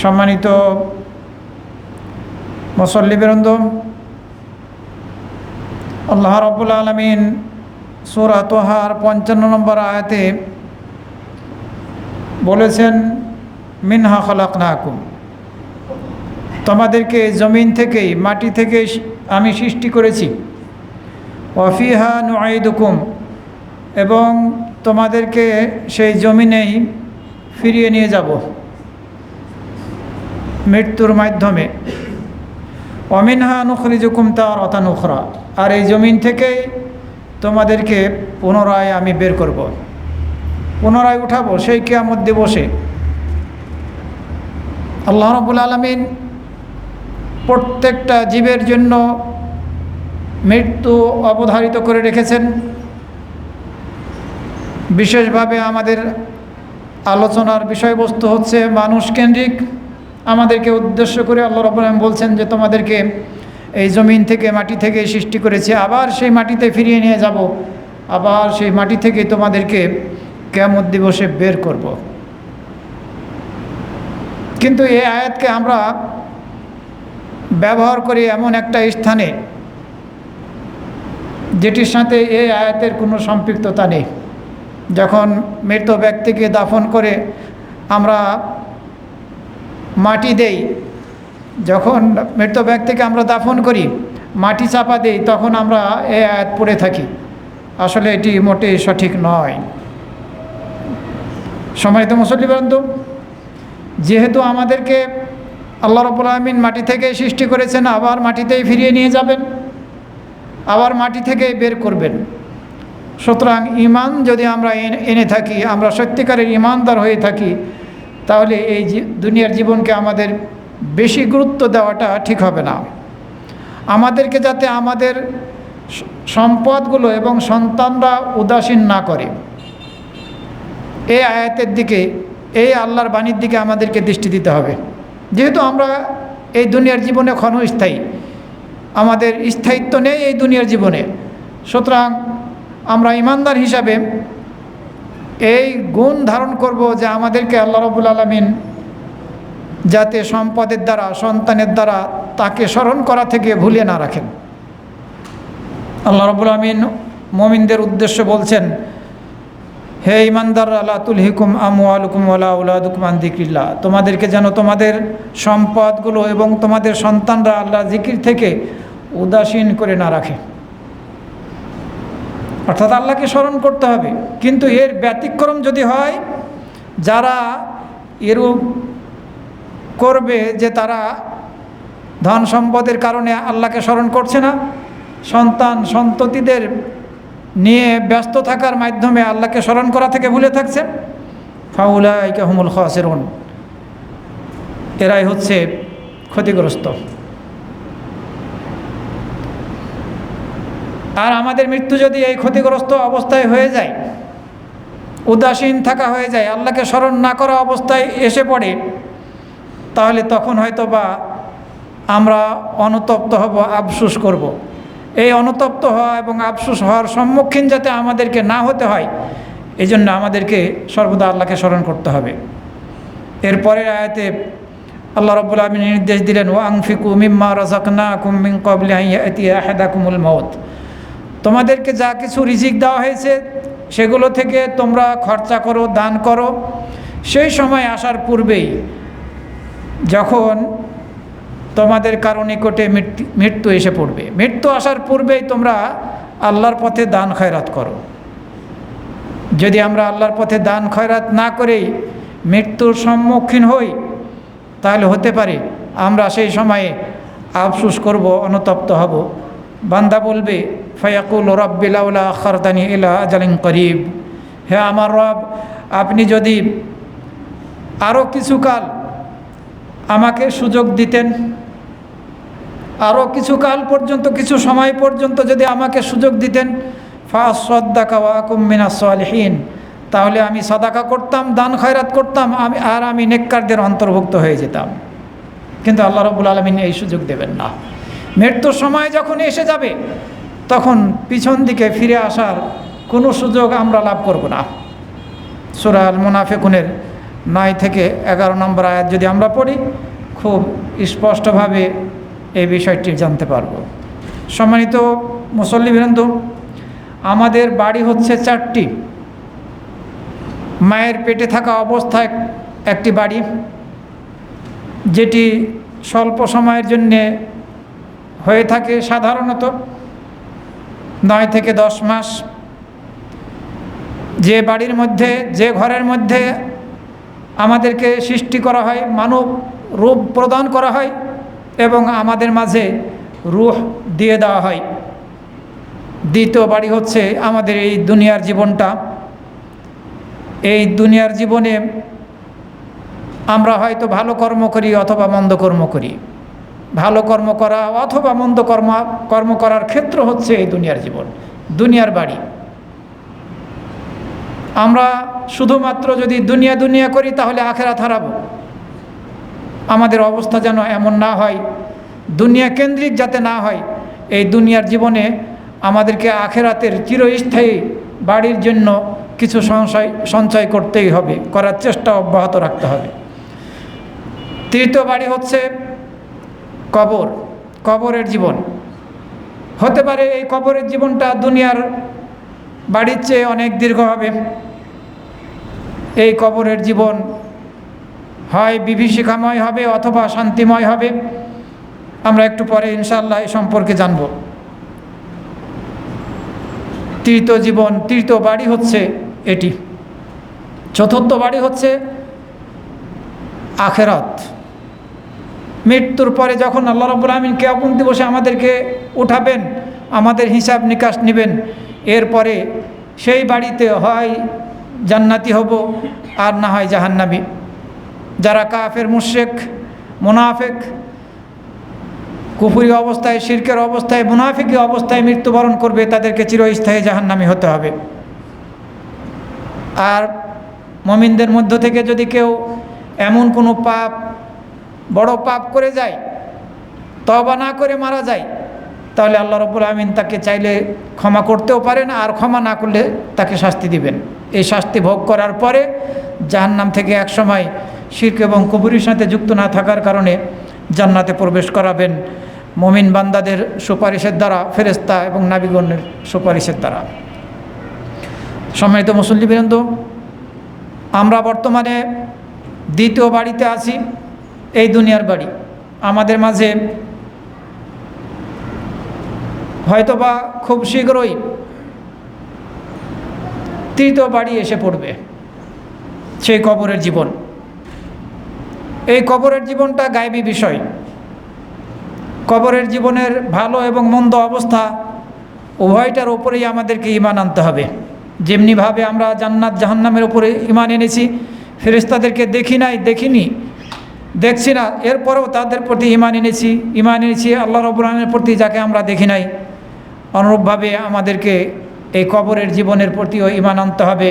সম্মানিত মুসল্লিবৃন্দ, আল্লাহ রাব্বুল আলামিন সূরা তাহার 55 নম্বর আয়াতে বলেছেন, মিনহা খলাকনাকুম, তোমাদেরকে জমিন থেকেই, মাটি থেকে আমি সৃষ্টি করেছি। ওয়া ফিহা নুঈদুকুম, এবং তোমাদেরকে সেই জমিনেই ফিরিয়ে নিয়ে যাব মৃত্যুর মাধ্যমে। ওয়া মিনহা নুখরিজুকুম তারাতান উখরা, আর এই জমিন থেকেই তোমাদেরকে পুনরায় আমি বের করব, পুনরায় উঠাবো সেই কিয়ামত দিবসে। আল্লাহ রাব্বুল আলামিন প্রত্যেকটা জীবের জন্য মৃত্যু অবধারিত করে রেখেছেন। বিশেষভাবে আমাদের আলোচনার বিষয়বস্তু হচ্ছে মানুষ কেন্দ্রিক। আমাদেরকে উদ্দেশ্য করে আল্লাহ রাব্বুল আলামিন বলছেন যে তোমাদেরকে এই জমিন থেকে, মাটি থেকে সৃষ্টি করেছি, আবার সেই মাটিতে ফিরিয়ে নিয়ে যাব, আবার সেই মাটি থেকে তোমাদেরকে কিয়ামত দিবসে বের করব। কিন্তু এই আয়াতকে আমরা ব্যবহার করি এমন একটা স্থানে যেটির সাথে এই আয়াতের কোনো সম্পৃক্ততা নেই। যখন মৃত ব্যক্তিকে দাফন করে আমরা মাটি দেই, যখন মৃত ব্যক্তিকে আমরা দাফন করি, মাটি চাপা দেই, তখন আমরা এই আয়াত পড়ে থাকি। আসলে এটি মোটেই সঠিক নয়। সম্মানিত মুসল্লিবৃন্দ, যেহেতু আমাদেরকে আল্লাহ রাব্বুল আলামিন মাটি থেকে সৃষ্টি করেছেন, আবার মাটিতেই ফিরিয়ে নিয়ে যাবেন, আবার মাটি থেকে বের করবেন, সুতরাং ঈমান যদি আমরা এনে থাকি, আমরা সত্যিকারের ঈমানদার হয়ে থাকি, তাহলে এই দুনিয়ার জীবনকে আমাদের বেশি গুরুত্ব দেওয়াটা ঠিক হবে না। আমাদেরকে যাতে আমাদের সম্পদগুলো এবং সন্তানরা উদাসীন না করে, এই আয়াতের দিকে, এই আল্লাহর বাণীর দিকে আমাদেরকে দৃষ্টি দিতে হবে। যেহেতু আমরা এই দুনিয়ার জীবনে ক্ষণস্থায়ী, আমাদের স্থায়িত্ব নেই এই দুনিয়ার জীবনে, সুতরাং আমরা ঈমানদার হিসাবে এই গুণ ধারণ করব যে আমাদেরকে আল্লাহ রাব্বুল আলামিন যাতে সম্পদের দ্বারা, সন্তানের দ্বারা তাকে স্মরণ করা থেকে ভুলিয়ে না রাখেন। আল্লাহ রাব্বুল আলামিন মুমিনদের উদ্দেশ্য বলছেন, হে ঈমানদার, লা তুলহিকুম আমওয়ালুকুম ওয়ালা আওলাদুকুম আন যিকরিল্লাহ, তোমাদেরকে যেন তোমাদের সম্পদগুলো এবং তোমাদের সন্তানরা আল্লাহ জিকির থেকে উদাসীন করে না রাখে। অর্থাৎ আল্লাহকে স্মরণ করতে হবে। কিন্তু এর ব্যতিক্রম যদি হয়, যারা এরূপ করবে যে তারা ধন সম্পদের কারণে আল্লাহকে স্মরণ করছে না, সন্তান সন্ততিদের নিয়ে ব্যস্ত থাকার মাধ্যমে আল্লাহকে স্মরণ করা থেকে ভুলে থাকছে, ফাউলাইকা হুমুল খাসিরুন, এরাই হচ্ছে ক্ষতিগ্রস্ত। আর আমাদের মৃত্যু যদি এই ক্ষতিগ্রস্ত অবস্থায় হয়ে যায়, উদাসীন থাকা হয়ে যায়, আল্লাহকে স্মরণ না করা অবস্থায় এসে পড়ে, তাহলে তখন হয়তো বা আমরা অনুতপ্ত হব, আফসোস করব। এই অনুতপ্ত হওয়া এবং আফসোস হওয়ার সম্মুখীন যাতে আমাদেরকে না হতে হয়, এই জন্য আমাদেরকে সর্বদা আল্লাহকে স্মরণ করতে হবে। এরপরের আয়াতে আল্লাহ রাব্বুল আলামিন নির্দেশ দিলেন, ওয়া আনফিকু মিম্মা রাযাকনাকুম মিন ক্বাবলি আন ইয়াতিয়া আহাদাকুমুল মাউত, তোমাদেরকে যা কিছু রিজিক দেওয়া হয়েছে সেগুলো থেকে তোমরা খরচা করো, দান করো, সেই সময় আসার পূর্বেই, যখন তোমাদের কারো নিকটে মৃত্যু এসে পড়বে, মৃত্যু আসার পূর্বেই তোমরা আল্লাহর পথে দান খয়রাত করো। যদি আমরা আল্লাহর পথে দান খয়রাত না করেই মৃত্যুর সম্মুখীন হই, তাহলে হতে পারে আমরা সেই সময়ে আফসোস করব, অনুতপ্ত হব। বান্দা বলবে, ফায়াকুল রাব্বি লাউলা আখারতানি ইলা আজালিন করিব, হে আমার রব, আপনি যদি আরও কিছুকাল আমাকে সুযোগ দিতেন, আরও কিছু কাল পর্যন্ত, কিছু সময় পর্যন্ত যদি আমাকে সুযোগ দিতেন, ফাসাদ্দাকা ওয়া আকুম মিনাস সালিহিন, তাহলে আমি সাদাকা করতাম, দান খয়রাত করতাম, আমি নেককারদের অন্তর্ভুক্ত হয়ে যেতাম। কিন্তু আল্লাহ রাব্বুল আলামিন এই সুযোগ দেবেন না। মৃত্যুর সময় যখন এসে যাবে, তখন পিছন দিকে ফিরে আসার কোনো সুযোগ আমরা লাভ করব না। সূরা আল মুনাফিকুনের 9 থেকে 11 নম্বর আয়াত যদি আমরা পড়ি খুব স্পষ্টভাবে এই বিষয়টি জানতে পারব। সম্মানিত মুসল্লিবৃন্দ, আমাদের বাড়ি হচ্ছে 4টি। মায়ের পেটে থাকা অবস্থায় একটি বাড়ি, যেটি স্বল্প সময়ের জন্যে হয়ে থাকে, সাধারণত 9 থেকে 10 মাস। যে বাড়ির মধ্যে, যে ঘরের মধ্যে আমাদেরকে সৃষ্টি করা হয়, মানব রূপ প্রদান করা হয় এবং আমাদের মাঝে রূহ দিয়ে দেওয়া হয়। দ্বিতীয় বাড়ি হচ্ছে আমাদের এই দুনিয়ার জীবনটা। এই দুনিয়ার জীবনে আমরা হয়তো ভালো কর্ম করি অথবা মন্দ কর্ম করি। ভালো কর্ম করা অথবা মন্দ কর্ম করার ক্ষেত্র হচ্ছে এই দুনিয়ার জীবন, দুনিয়ার বাড়ি। আমরা শুধুমাত্র যদি দুনিয়া দুনিয়া করি তাহলে আখেরাত হারাবো। আমাদের অবস্থা যেন এমন না হয়, দুনিয়া কেন্দ্রিক যাতে না হয়। এই দুনিয়ার জীবনে আমাদেরকে আখেরাতের চিরস্থায়ী বাড়ির জন্য কিছু সঞ্চয় করতেই হবে, করার চেষ্টা অব্যাহত রাখতে হবে। তৃতীয় বাড়ি হচ্ছে কবর, কবরের জীবন। হতে পারে এই কবরের জীবনটা দুনিয়ার বাড়ির চেয়ে অনেক দীর্ঘ হবে। এই কবরের জীবন হয় বিভীষিকাময় হবে অথবা শান্তিময় হবে। আমরা একটু পরে ইনশাআল্লাহ এই সম্পর্কে জানব। তৃতীয় বাড়ি হচ্ছে এটি। চতুর্থ বাড়ি হচ্ছে আখেরাত। মৃত্যুর পরে যখন আল্লাহ রাব্বুল আলামিন কিয়ামত দিবসে আমাদেরকে উঠাবেন, আমাদের হিসাব নিকাশ নেবেন, এরপরে সেই বাড়িতে হয় জান্নাতি হব আর না হয় জাহান্নামী। যারা কাফের, মুশরিক, মুনাফিক, কুফরি অবস্থায়, শিরকের অবস্থায়, মুনাফিকি অবস্থায় মৃত্যুবরণ করবে, তাদেরকে চিরস্থায়ী জাহান্নামী হতে হবে। আর মুমিনদের মধ্য থেকে যদি কেউ এমন কোনো পাপ, বড় পাপ করে যায়, তওবা না করে মারা যায়, তাহলে আল্লাহ রাব্বুল আমিন তাকে চাইলে ক্ষমা করতেও পারেন, আর ক্ষমা না করলে তাকে শাস্তি দিবেন। এই শাস্তি ভোগ করার পরে জাহান্নাম থেকে একসময় শিরক এবং কুফরির সাথে যুক্ত না থাকার কারণে জান্নাতে প্রবেশ করাবেন মুমিন বান্দাদের সুপারিশের দ্বারা, ফেরেশতা এবং নাবিগণের সুপারিশের দ্বারা। সম্মানিত মুসল্লিবৃন্দ, আমরা বর্তমানে দ্বিতীয় বাড়িতে আছি, এই দুনিয়ার বাড়ি। আমাদের মাঝে হয়তোবা খুব শীঘ্রই তৃতীয় বাড়ি এসে পড়বে, সেই কবরের জীবন। এই কবরের জীবনটা গায়বী বিষয়। কবরের জীবনের ভালো এবং মন্দ অবস্থা উভয়টার উপরেই আমাদেরকে ঈমান আনতে হবে। যেমনিভাবে আমরা জান্নাত জাহান্নামের উপরে ঈমান এনেছি, ফেরেশতাদেরকে দেখছি না, এরপরেও তাদের প্রতি ঈমান এনেছি আল্লাহ রাব্বুল আলামিনের প্রতি, যাকে আমরা দেখি নাই। অনুরূপভাবে আমাদেরকে এই কবরের জীবনের প্রতিও ঈমান আনতে হবে।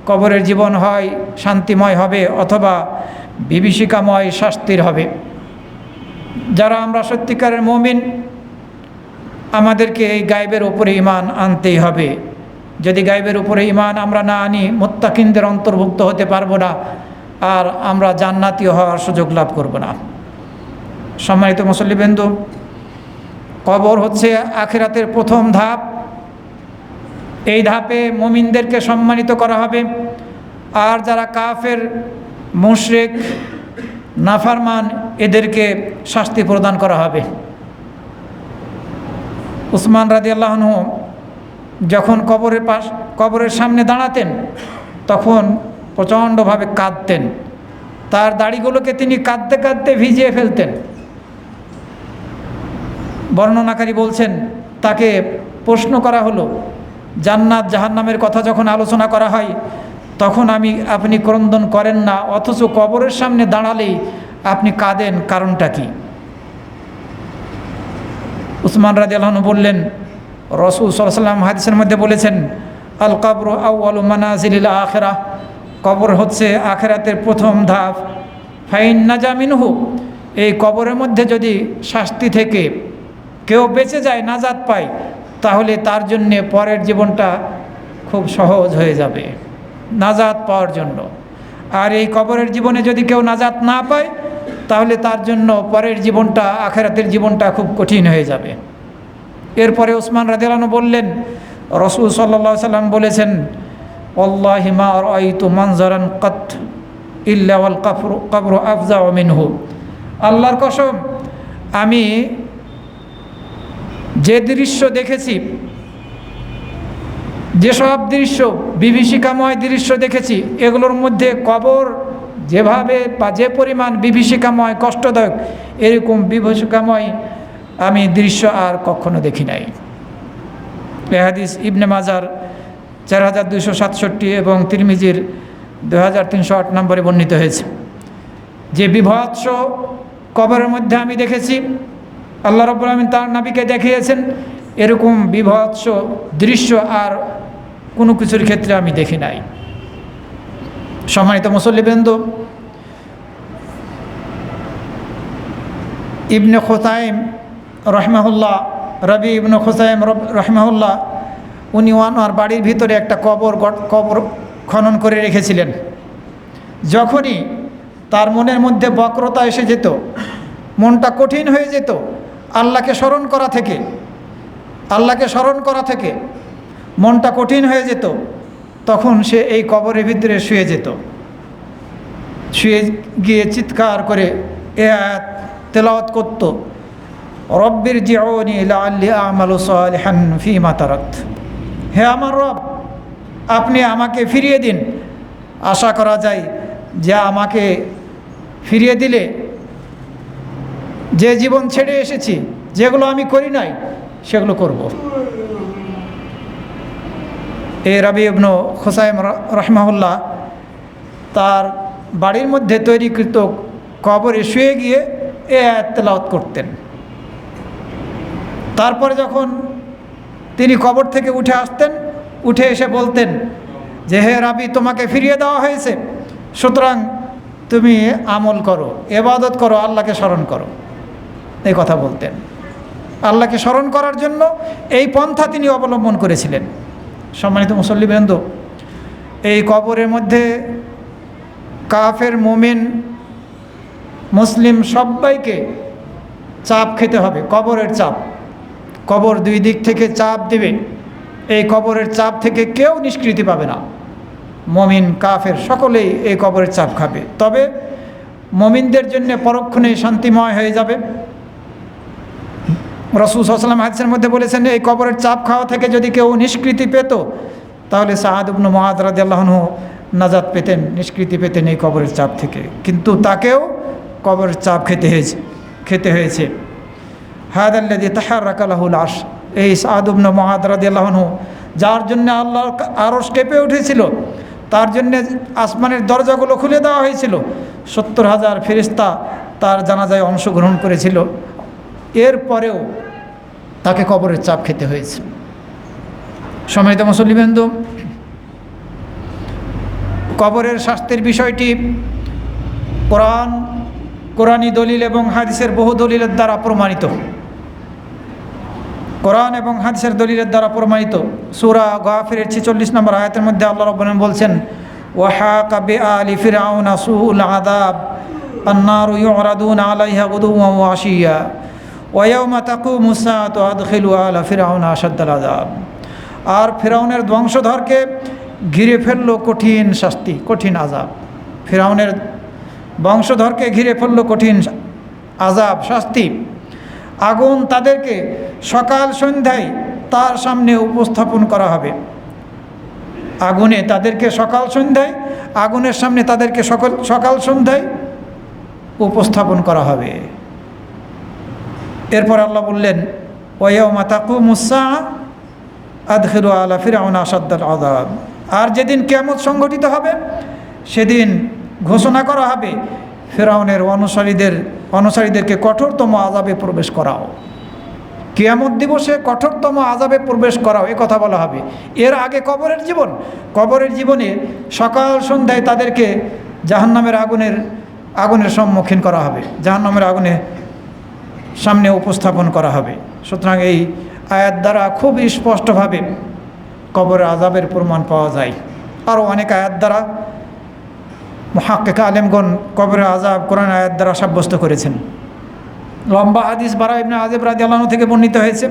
কবরের জীবন হয় শান্তিময় হবে অথবা বিভীষিকাময় শাস্তির হবে। যারা আমরা সত্যিকারের মুমিন, আমাদেরকে এই গায়বের উপরে ঈমান আনতেই হবে। যদি গায়বের উপরে ঈমান আমরা না আনি, মুত্তাকিনদের অন্তর্ভুক্ত হতে পারবো না, আর আমরা জান্নাতি হওয়ার সুযোগ লাভ করব না। সম্মানিত মুসল্লিবৃন্দ, কবর হচ্ছে আখিরাতের প্রথম ধাপ। এই ধাপে মুমিনদেরকে সম্মানিত করা হবে, আর যারা কাফের, মুশরিক, নাফরমান, এদেরকে শাস্তি প্রদান করা হবে। উসমান রাদিয়াল্লাহু আনহু যখন কবরের সামনে দাঁড়াতেন, তখন প্রচণ্ডভাবে কাঁদতেন। তার দাড়িগুলোকে তিনি কাঁদতে কাঁদতে ভিজিয়ে ফেলতেন। বর্ণনাকারী বলছেন, তাকে প্রশ্ন করা হলো, জান্নাত জাহান্নামের কথা যখন আলোচনা করা হয় তখন আপনি ক্রন্দন করেন না, অথচ কবরের সামনে দাঁড়ালেই আপনি কাঁদেন, কারণটা কি? উসমান রাদিয়াল্লাহু আনহু বললেন, রাসূল সাল্লাল্লাহু আলাইহি ওয়াসাল্লাম হাদিসের মধ্যে বলেছেন, আল কবরু আউয়ালু মানাজিলিল আখিরাহ, কবর হচ্ছে আখিরাতের প্রথম ধাপ। ফাইন নাজা মিনহু, এই কবরের মধ্যে যদি শাস্তি থেকে কেউ বেঁচে যায়, নাজাত পায়, তাহলে তার জন্যে পরের জীবনটা খুব সহজ হয়ে যাবে নাজাত পাওয়ার জন্য। আর এই কবরের জীবনে যদি কেউ নাজাত না পায় তাহলে তার জন্য পরের জীবনটা, আখিরাতের জীবনটা খুব কঠিন হয়ে যাবে। এরপরে ওসমান রাদিয়াল্লাহু আনহু বললেন, রাসূল সাল্লাল্লাহু আলাইহি সাল্লাম বলেছেন, ওয়াল্লাহি মা রাআইতু মানজারান কাত ইল্লা ওয়াল কবরু আফজাউ মিনহু। আল্লাহর কসম, আমি যে দৃশ্য দেখেছি, যেসব দৃশ্য বিভীষিকাময় দৃশ্য দেখেছি, এগুলোর মধ্যে কবর যেভাবে বা যে পরিমাণ বিভীষিকাময়, কষ্টদায়ক, এরকম বিভীষিকাময় আমি দৃশ্য আর কখনো দেখি নাই। এই হাদিস ইবনে মাজার 4267 এবং তিরমিজির 2308 নম্বরে বর্ণিত হয়েছে। যে বিভৎস কবরের মধ্যে আমি দেখেছি, আল্লাহ রাব্বুল আলামিন তার নবীকে দেখিয়েছেন, এরকম বিভৎস দৃশ্য আর কোনো কিছুর ক্ষেত্রে আমি দেখি নাই। সম্মানিত মুসল্লিবৃন্দ, ইবনে খুসাইম রহমাহুল্লাহ, রবি ইবনে খুসাইম রহমাহুল্লাহ, উনি ওনার বাড়ির ভিতরে একটা কবর খনন করে রেখেছিলেন। যখনই তার মনের মধ্যে বক্রতা এসে যেত, মনটা কঠিন হয়ে যেত আল্লাহকে স্মরণ করা থেকে মনটা কঠিন হয়ে যেত, তখন সে এই কবরের ভিতরে শুয়ে যেত। শুয়ে গিয়ে চিৎকার করে এ আয়াত তেলাওয়াত করত, রব্বির জিউনি লাআল্লি আমালু সালিহান ফীমা তারাকত। হে আমার রব, আপনি আমাকে ফিরিয়ে দিন। আশা করা যায় যে আমাকে ফিরিয়ে দিলে যে জীবন ছেড়ে এসেছি, যেগুলো আমি করি নাই, সেগুলো করব। এই রবি ইবনে খুসাইম রাহমাহুল্লাহ তার বাড়ির মধ্যে তৈরিকৃত কবরে শুয়ে গিয়ে এ আয়াত তেলাওয়াত করতেন। তারপরে যখন তিনি কবর থেকে উঠে আসতেন, উঠে এসে বলতেন যে হে রাবি, তোমাকে ফিরিয়ে দেওয়া হয়েছে, সুতরাং তুমি আমল করো, ইবাদত করো, আল্লাহকে স্মরণ করো। এই কথা বলতেন। আল্লাহকে স্মরণ করার জন্য এই পন্থা তিনি অবলম্বন করেছিলেন। সম্মানিত মুসল্লিবৃন্দ, এই কবরের মধ্যে কাফের, মুমিন, মুসলিম সবাইকে চাপ খেতে হবে, কবরের চাপ। কবর দুই দিক থেকে চাপ দেবে। এই কবরের চাপ থেকে কেউ নিষ্কৃতি পাবে না। মুমিন, কাফের সকলেই এই কবরের চাপ খাবে। তবে মুমিনদের জন্য পরক্ষণে শান্তিময় হয়ে যাবে। রাসূল সাল্লাল্লাহু আলাইহি ওয়াসাল্লাম হাদিসের মধ্যে বলেছেন, এই কবরের চাপ খাওয়া থেকে যদি কেউ নিষ্কৃতি পেত, তাহলে সাআদ ইবনে মুআয রাদিয়াল্লাহু আনহু নাজাত পেতেন, নিষ্কৃতি পেতেন এই কবরের চাপ থেকে। কিন্তু তাকেও কবরের চাপ খেতে হয়েছে। হাদাল্লাযী তাহাররাকা লাহুল আরশ, এই সাআদ ইবনে মুআয রাদিয়াল্লাহু আনহু, যার জন্য আল্লাহর আরশ কেঁপে উঠেছিল, তার জন্য আসমানের দরজাগুলো খুলে দেওয়া হয়েছিল। 70,000 ফেরেশতা তার জানাজায় অংশগ্রহণ করেছিল। এরপরেও তাকে কবরের চাপ খেতে হয়েছে। সম্মানিত মুসল্লিবৃন্দ, কবরের শাস্তির বিষয়টি কোরআনী দলিল এবং হাদিসের বহু দলিলের দ্বারা প্রমাণিত। কোরআন এবং হাদিসের দলিলের দ্বারা প্রমাণিত। সূরা গাফিরের 46 নম্বর আয়াতের মধ্যে আল্লাহ রাব্বুল আলামিন বলছেন, ওয়াহাকা বিআলি ফিরআউনা সুউল আযাব আন-নারু ইউরাদুনা আলাইহা গুদুওয়ান ওয়া আশিয়্যা ওয়া ইয়াওমা তাকুমুস সাআতু আদখিলু আলা ফিরআউনা আশাদ্দাল আযাব। আর ফিরআউনের বংশধরকে ঘিরে ফেললো কঠিন শাস্তি, কঠিন আযাব। ফিরআউনের বংশধরকে ঘিরে ফেললো কঠিন আযাব, শাস্তি। আগুন তাদেরকে সকাল সন্ধ্যায় তার সামনে উপস্থাপন করা হবে। আগুনে তাদেরকে সকাল সন্ধ্যায়, আগুনের সামনে তাদেরকে সকাল সন্ধ্যায় উপস্থাপন করা হবে। এরপর আল্লাহ বললেন, ওয়া ইয়াওমা তাকুমুস সাআ আদখিলু আলা ফিরআউনা আশাদ্দাল আযাব। আর যেদিন কিয়ামত সংঘটিত হবে, সেদিন ঘোষণা করা হবে, ফিরআউনের অনুসারীদেরকে কঠোরতম আযাবে প্রবেশ করাও। কিয়ামত দিবসে কঠোরতম আযাবে প্রবেশ করাও, এ কথা বলা হবে। এর আগে কবরের জীবনে সকাল সন্ধ্যায় তাদেরকে জাহান্নামের আগুনের সম্মুখীন করা হবে, জাহান্নামের আগুনের সামনে উপস্থাপন করা হবে। সুতরাং এই আয়াত দ্বারা খুব স্পষ্টভাবে কবরের আযাবের প্রমাণ পাওয়া যায়। আরও অনেক আয়াত দ্বারা মুহাক্কিক আলেমগণ কবরের আযাব কোরআন আয়াত দ্বারা সাব্যস্ত করেছেন। লম্বা হাদিস বারা ইবনে আযিব রাদিয়াল্লাহু আনহু থেকে বর্ণিত হয়েছে।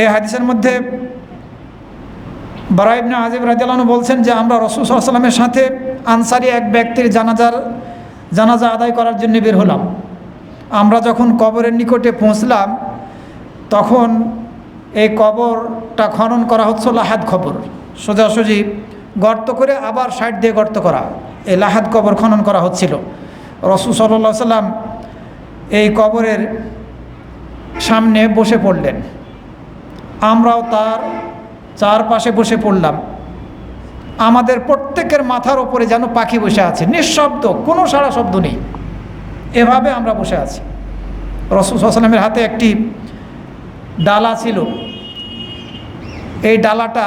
এই হাদিসের মধ্যে বারা ইবনে আযিব রাদিয়াল্লাহু আনহু বলছেন যে আমরা রাসূল সাল্লাল্লাহু আলাইহি ওয়াসাল্লামের সাথে আনসারী এক ব্যক্তির জানাজা আদায় করার জন্য বের হলাম। আমরা যখন কবরের নিকটে পৌঁছলাম তখন এই কবরটা খনন করা হচ্ছে লাহাদ কবর, সোজাসুজি গর্ত করে আবার সাইড দিয়ে গর্ত করা, এই লাহাদ কবর খনন করা হচ্ছিল। রাসূল সাল্লাল্লাহু আলাইহি ওয়াসাল্লাম এই কবরের সামনে বসে পড়লেন, আমরাও তার চারপাশে বসে পড়লাম। আমাদের প্রত্যেকের মাথার ওপরে যেন পাখি বসে আছে, নিঃশব্দ, কোনো সাড়া শব্দ নেই, এভাবে আমরা বসে আছি। রাসূল সাল্লাল্লাহু আলাইহি ওয়াসাল্লামের হাতে একটি ডালা ছিল, এই ডালাটা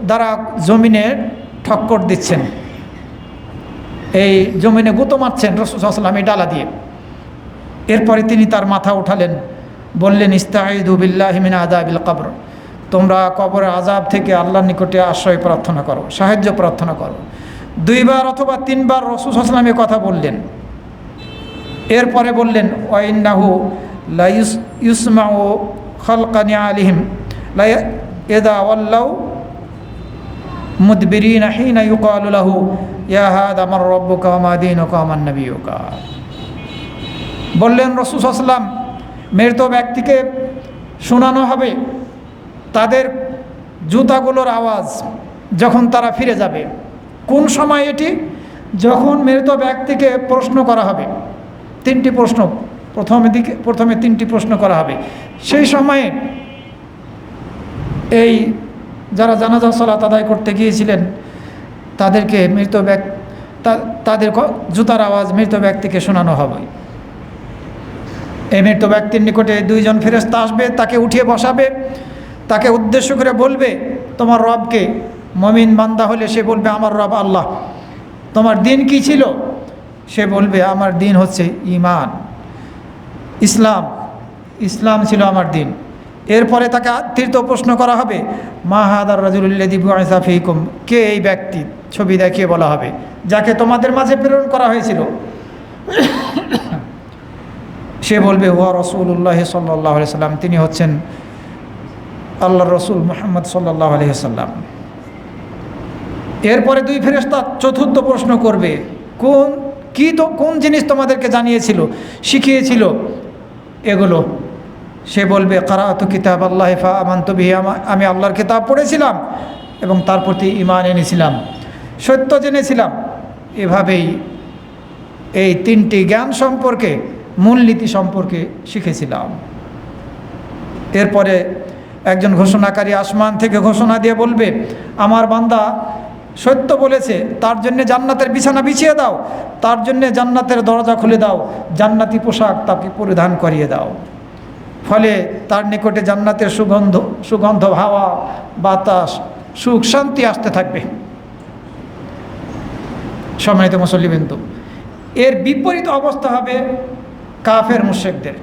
দ্বারা জমিনে ঠক্কর দিচ্ছেন, এই জমিনে গুঁতো মারছেন রাসূল সাল্লাল্লাহু আলাইহি ওয়াসাল্লাম এই ডালা দিয়ে। এরপরে তিনি তার মাথা উঠালেন, বললেন ইস্তাঈযু বিল্লাহি মিন আযাবিল কবর, তোমরা কবরের আযাব থেকে আল্লাহর নিকটে আশ্রয় প্রার্থনা করো, সাহায্য প্রার্থনা করো। 2 বার অথবা 3 বার রাসূল সাল্লাল্লাহু আলাইহি ওয়াসাল্লাম কথা বললেন। এরপরে বললেন ওয়া ইন্নাহু লা ইউসমাউ খালকানি আলিহিম লা ইযা ওয়াল্লাউ মুদবিরিনা হিনা ইউকালু লাহু ইয়া হাদা মান রাব্বুকা ওয়া মা দীনুকা ওয়া মান নাবিয়ুকা। বললেন রাসূল সাল্লাল্লাহু আলাইহি ওয়াসাল্লাম, মৃত ব্যক্তিকে শোনানো হবে তাদের জুতাগুলোর আওয়াজ যখন তারা ফিরে যাবে। কোন সময় এটি? যখন মৃত ব্যক্তিকে প্রশ্ন করা হবে, 3টি প্রশ্ন, প্রথমে 3টি প্রশ্ন করা হবে। সেই সময়ে এই যারা জানাজা সালাত আদায় করতে গিয়েছিলেন তাদেরকে তাদের জুতার আওয়াজ মৃত ব্যক্তিকে শোনানো হবে। এই মৃত ব্যক্তির নিকটে 2 জন ফেরেশতা আসবে, তাকে উঠিয়ে বসাবে, তাকে উদ্দেশ্য করে বলবে তোমার রবকে। মুমিন বান্দা হলে সে বলবে আমার রব আল্লাহ। তোমার দিন কি ছিল? সে বলবে আমার দিন হচ্ছে ঈমান, ইসলাম ছিল আমার দিন। এরপরে তাকে তৃতীয় প্রশ্ন করা হবে মা হাদার রাজুলুল্লাযী বুইসা ফীকুম, কে এই ব্যক্তি? ছবি দেখিয়ে বলা হবে যাকে তোমাদের মাঝে প্রেরণ করা হয়েছিল। সে বলবে হুয়া রাসূলুল্লাহ সাল্লাল্লাহু আলাইহি ওয়াসাল্লাম, তিনি হচ্ছেন আল্লাহর রাসূল মুহাম্মদ সাল্লাল্লাহু আলাইহি ওয়াসাল্লাম। এরপরে 2 ফেরেশতা চতুর্থ প্রশ্ন করবে কোন জিনিস তোমাদেরকে জানিয়েছিল, শিখিয়েছিল এগুলো? সে বলবে কারাআতু কিতাব আল্লাহ ফা আমানতু বিহি, আমি আল্লাহর কিতাব পড়েছিলাম এবং তার প্রতি ঈমান এনেছিলাম, সত্য জেনেছিলাম। এভাবেই এই 3টি জ্ঞান সম্পর্কে, মূলনীতি সম্পর্কে শিখেছিলাম। এরপরে একজন ঘোষণাকারী আসমান থেকে ঘোষণা দিয়ে বলবে আমার বান্দা সত্য বলেছে, তার জন্য জান্নাতের বিছানা বিছিয়ে দাও, তার জন্য জান্নাতের দরজা খুলে দাও, জান্নাতি পোশাক তাকে পরিধান করিয়ে দাও। ফলে তার নিকটে জান্নাতের সুগন্ধ হাওয়া, বাতাস, সুখ, শান্তি আসতে থাকবে। সম্মানিত মুসল্লিবৃন্দ, এর বিপরীত অবস্থা হবে কাফের মুশরিকদের,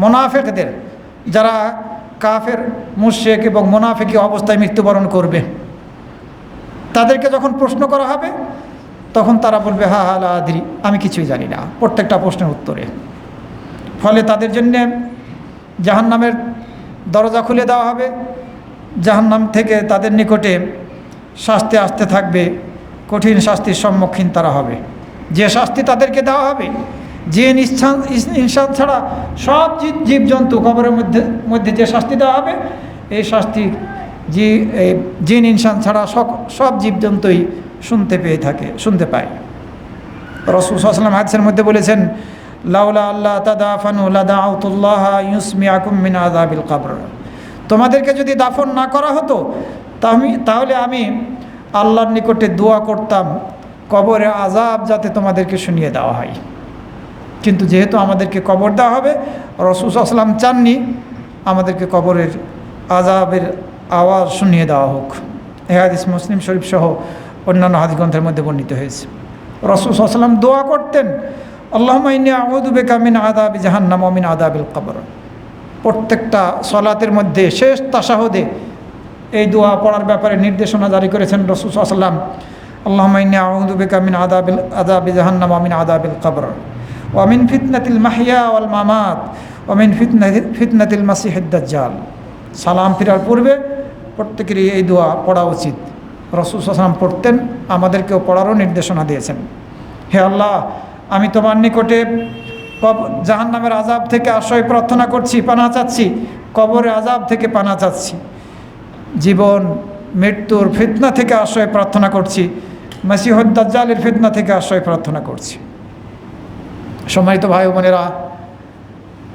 মুনাফিকদের। যারা কাফের, মুশরিক এবং মুনাফিকি অবস্থায় মৃত্যুবরণ করবে, তাদেরকে যখন প্রশ্ন করা হবে তখন তারা বলবে হা লা আদরি, আমি কিছুই জানি না, প্রত্যেকটা প্রশ্নের উত্তরে। ফলে তাদের জন্যে জাহান্নামের দরজা খুলে দেওয়া হবে, জাহান্নাম থেকে তাদের নিকটে শাস্তি আসতে থাকবে, কঠিন শাস্তির সম্মুখীন তারা হবে। যে শাস্তি তাদেরকে দেওয়া হবে, জিন ইনসান ছাড়া সব জীবজন্তু কবরের মধ্যে যে শাস্তি দেওয়া হবে, এই শাস্তি জিন ইনসান ছাড়া সব জীবজন্তুই শুনতে পায়। রাসূল সাল্লাল্লাহু আলাইহি ওয়াসাল্লাম হাদিসের মধ্যে বলেছেন লাউলা আল্লাহ তাদাফানু লাদাউতুল্লাহ ইউসমিআকুম মিন আযাবিল কবর, তোমাদেরকে যদি দাফন না করা হতো তাহলে আমি আল্লাহর নিকটে দোয়া করতাম কবরে আযাব যাতে তোমাদেরকে শুনিয়ে দেওয়া হয়। কিন্তু যেহেতু আমাদেরকে কবর দেওয়া হবে, রাসূল সাল্লাল্লাহু আলাইহি ওয়াসাল্লাম চাননি আমাদেরকে কবরের আযাবের আওয়াজ শুনিয়ে দেওয়া হোক। এই হাদিস মুসলিম শরীফ সহ অন্যান্য হাদিস গ্রন্থের মধ্যে বর্ণিত হয়েছে। রাসূল সাল্লাল্লাহু আলাইহি ওয়াসাল্লাম দোয়া করতেন আল্লাহুম্মা ইন্নী আউযু বিকা মিন আযাবি জাহান্নাম ওয়া মিন আযাবিল কবর। প্রত্যেকটা সলাতের মধ্যে শেষ তাশাহুদে এই দোয়া পড়ার ব্যাপারে নির্দেশনা জারি করেছেন রাসূল সাল্লাল্লাহু আলাইহি ওয়াসাল্লাম। আল্লাহুম্মা ইন্নী আউযু বিকা মিন আযাবি জাহান্নাম ওয়া মিন আযাবিল কবর ওয়া মিন ফিতনাতিল মাহইয়া ওয়াল মামাত ওয়া মিন ফিতনাতিল মাসিহিদ দাজ্জাল। সালাম ফিরার পূর্বে প্রত্যেকেরই এই দোয়া পড়া উচিত। রাসূল সাল্লাল্লাহু আলাইহি ওয়াসাল্লাম পড়তেন, আমাদেরকেও পড়ারও নির্দেশনা দিয়েছেন। হে আল্লাহ, আমি তোমার নিকটে জাহান্নামের আযাব থেকে আশ্রয় প্রার্থনা করছি, পানাহ চাচ্ছি, কবরের আযাব থেকে পানাহ চাচ্ছি, জীবন মৃত্যুর ফিতনা থেকে আশ্রয় প্রার্থনা করছি, মাসিহুদ দাজ্জালের ফিতনা থেকে আশ্রয় প্রার্থনা করছি। সম্মানিত ভাই বোনেরা,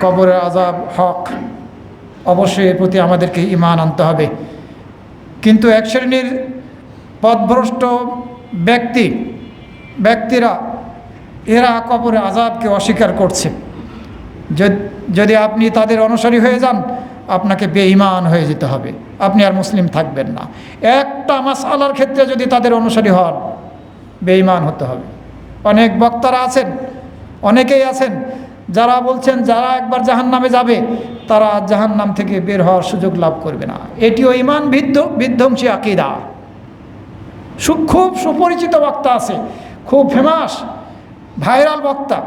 কবরের আযাব হক, অবশ্যই এর প্রতি আমাদেরকে ঈমান আনতে হবে। কিন্তু এক শ্রেণীর পথভ্রষ্ট ব্যক্তিরা এরা কবরের আযাবকে অস্বীকার করছে। যদি আপনি তাদের অনুসারী হয়ে যান, আপনাকে বেঈমান হয়ে যেতে হবে, আপনি আর মুসলিম থাকবেন না। একটা মাসআলার ক্ষেত্রে যদি তাদের অনুসারী হন, বেঈমান হতে হবে। অনেক বক্তারা আছেন, অনেকেই আছেন যারা বলছেন যারা একবার জাহান্নামে যাবে তারা জাহান্নাম থেকে বের হওয়ার সুযোগ লাভ করবে না। এটিও ঈমান বিধ্বংসী আকীদা। খুব সুপরিচিত বক্তা আছে, খুব ফেমাস ভাইরাল বক্তা,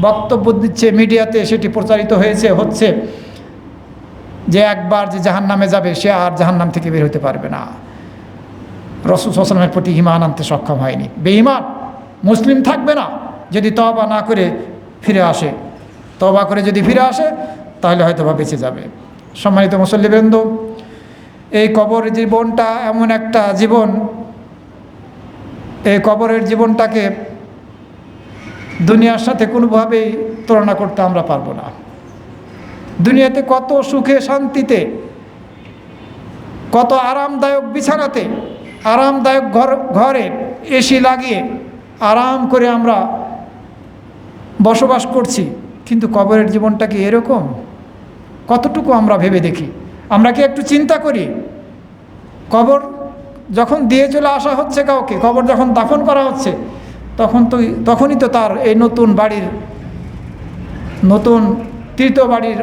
বক্তব্য দিচ্ছে মিডিয়াতে, সেটি প্রচারিত হচ্ছে যে একবার যে জাহান্নামে যাবে সে আর জাহান্নাম থেকে বের হতে পারবে না। রাসূল সাল্লাল্লাহু আলাইহি ওয়াসাল্লামের প্রতি ঈমান আনতে সক্ষম হয়নি, বেঈমান, মুসলিম থাকবে না। যদি তওবা না করে ফিরে আসে, তওবা করে যদি ফিরে আসে তাহলে হয়তো বা বেঁচে যাবে। সম্মানিত মুসল্লিবৃন্দ, এই কবর জীবনটা এমন একটা জীবন, এই কবরের জীবনটাকে দুনিয়ার সাথে কোনোভাবেই তুলনা করতে আমরা পারবো না। দুনিয়াতে কত সুখে শান্তিতে, কত আরামদায়ক বিছানাতে, আরামদায়ক ঘরে এসি লাগিয়ে আরাম করে আমরা বসবাস করছি, কিন্তু কবরের জীবনটা কি এরকম? কতটুকু আমরা ভেবে দেখি? আমরা কি একটু চিন্তা করি? কবর যখন দিয়ে চলে আসা হচ্ছে কাউকে, কবর যখন দাফন করা হচ্ছে, তখনই তো তার এই নতুন বাড়ির, নতুন তৃতীয় বাড়ির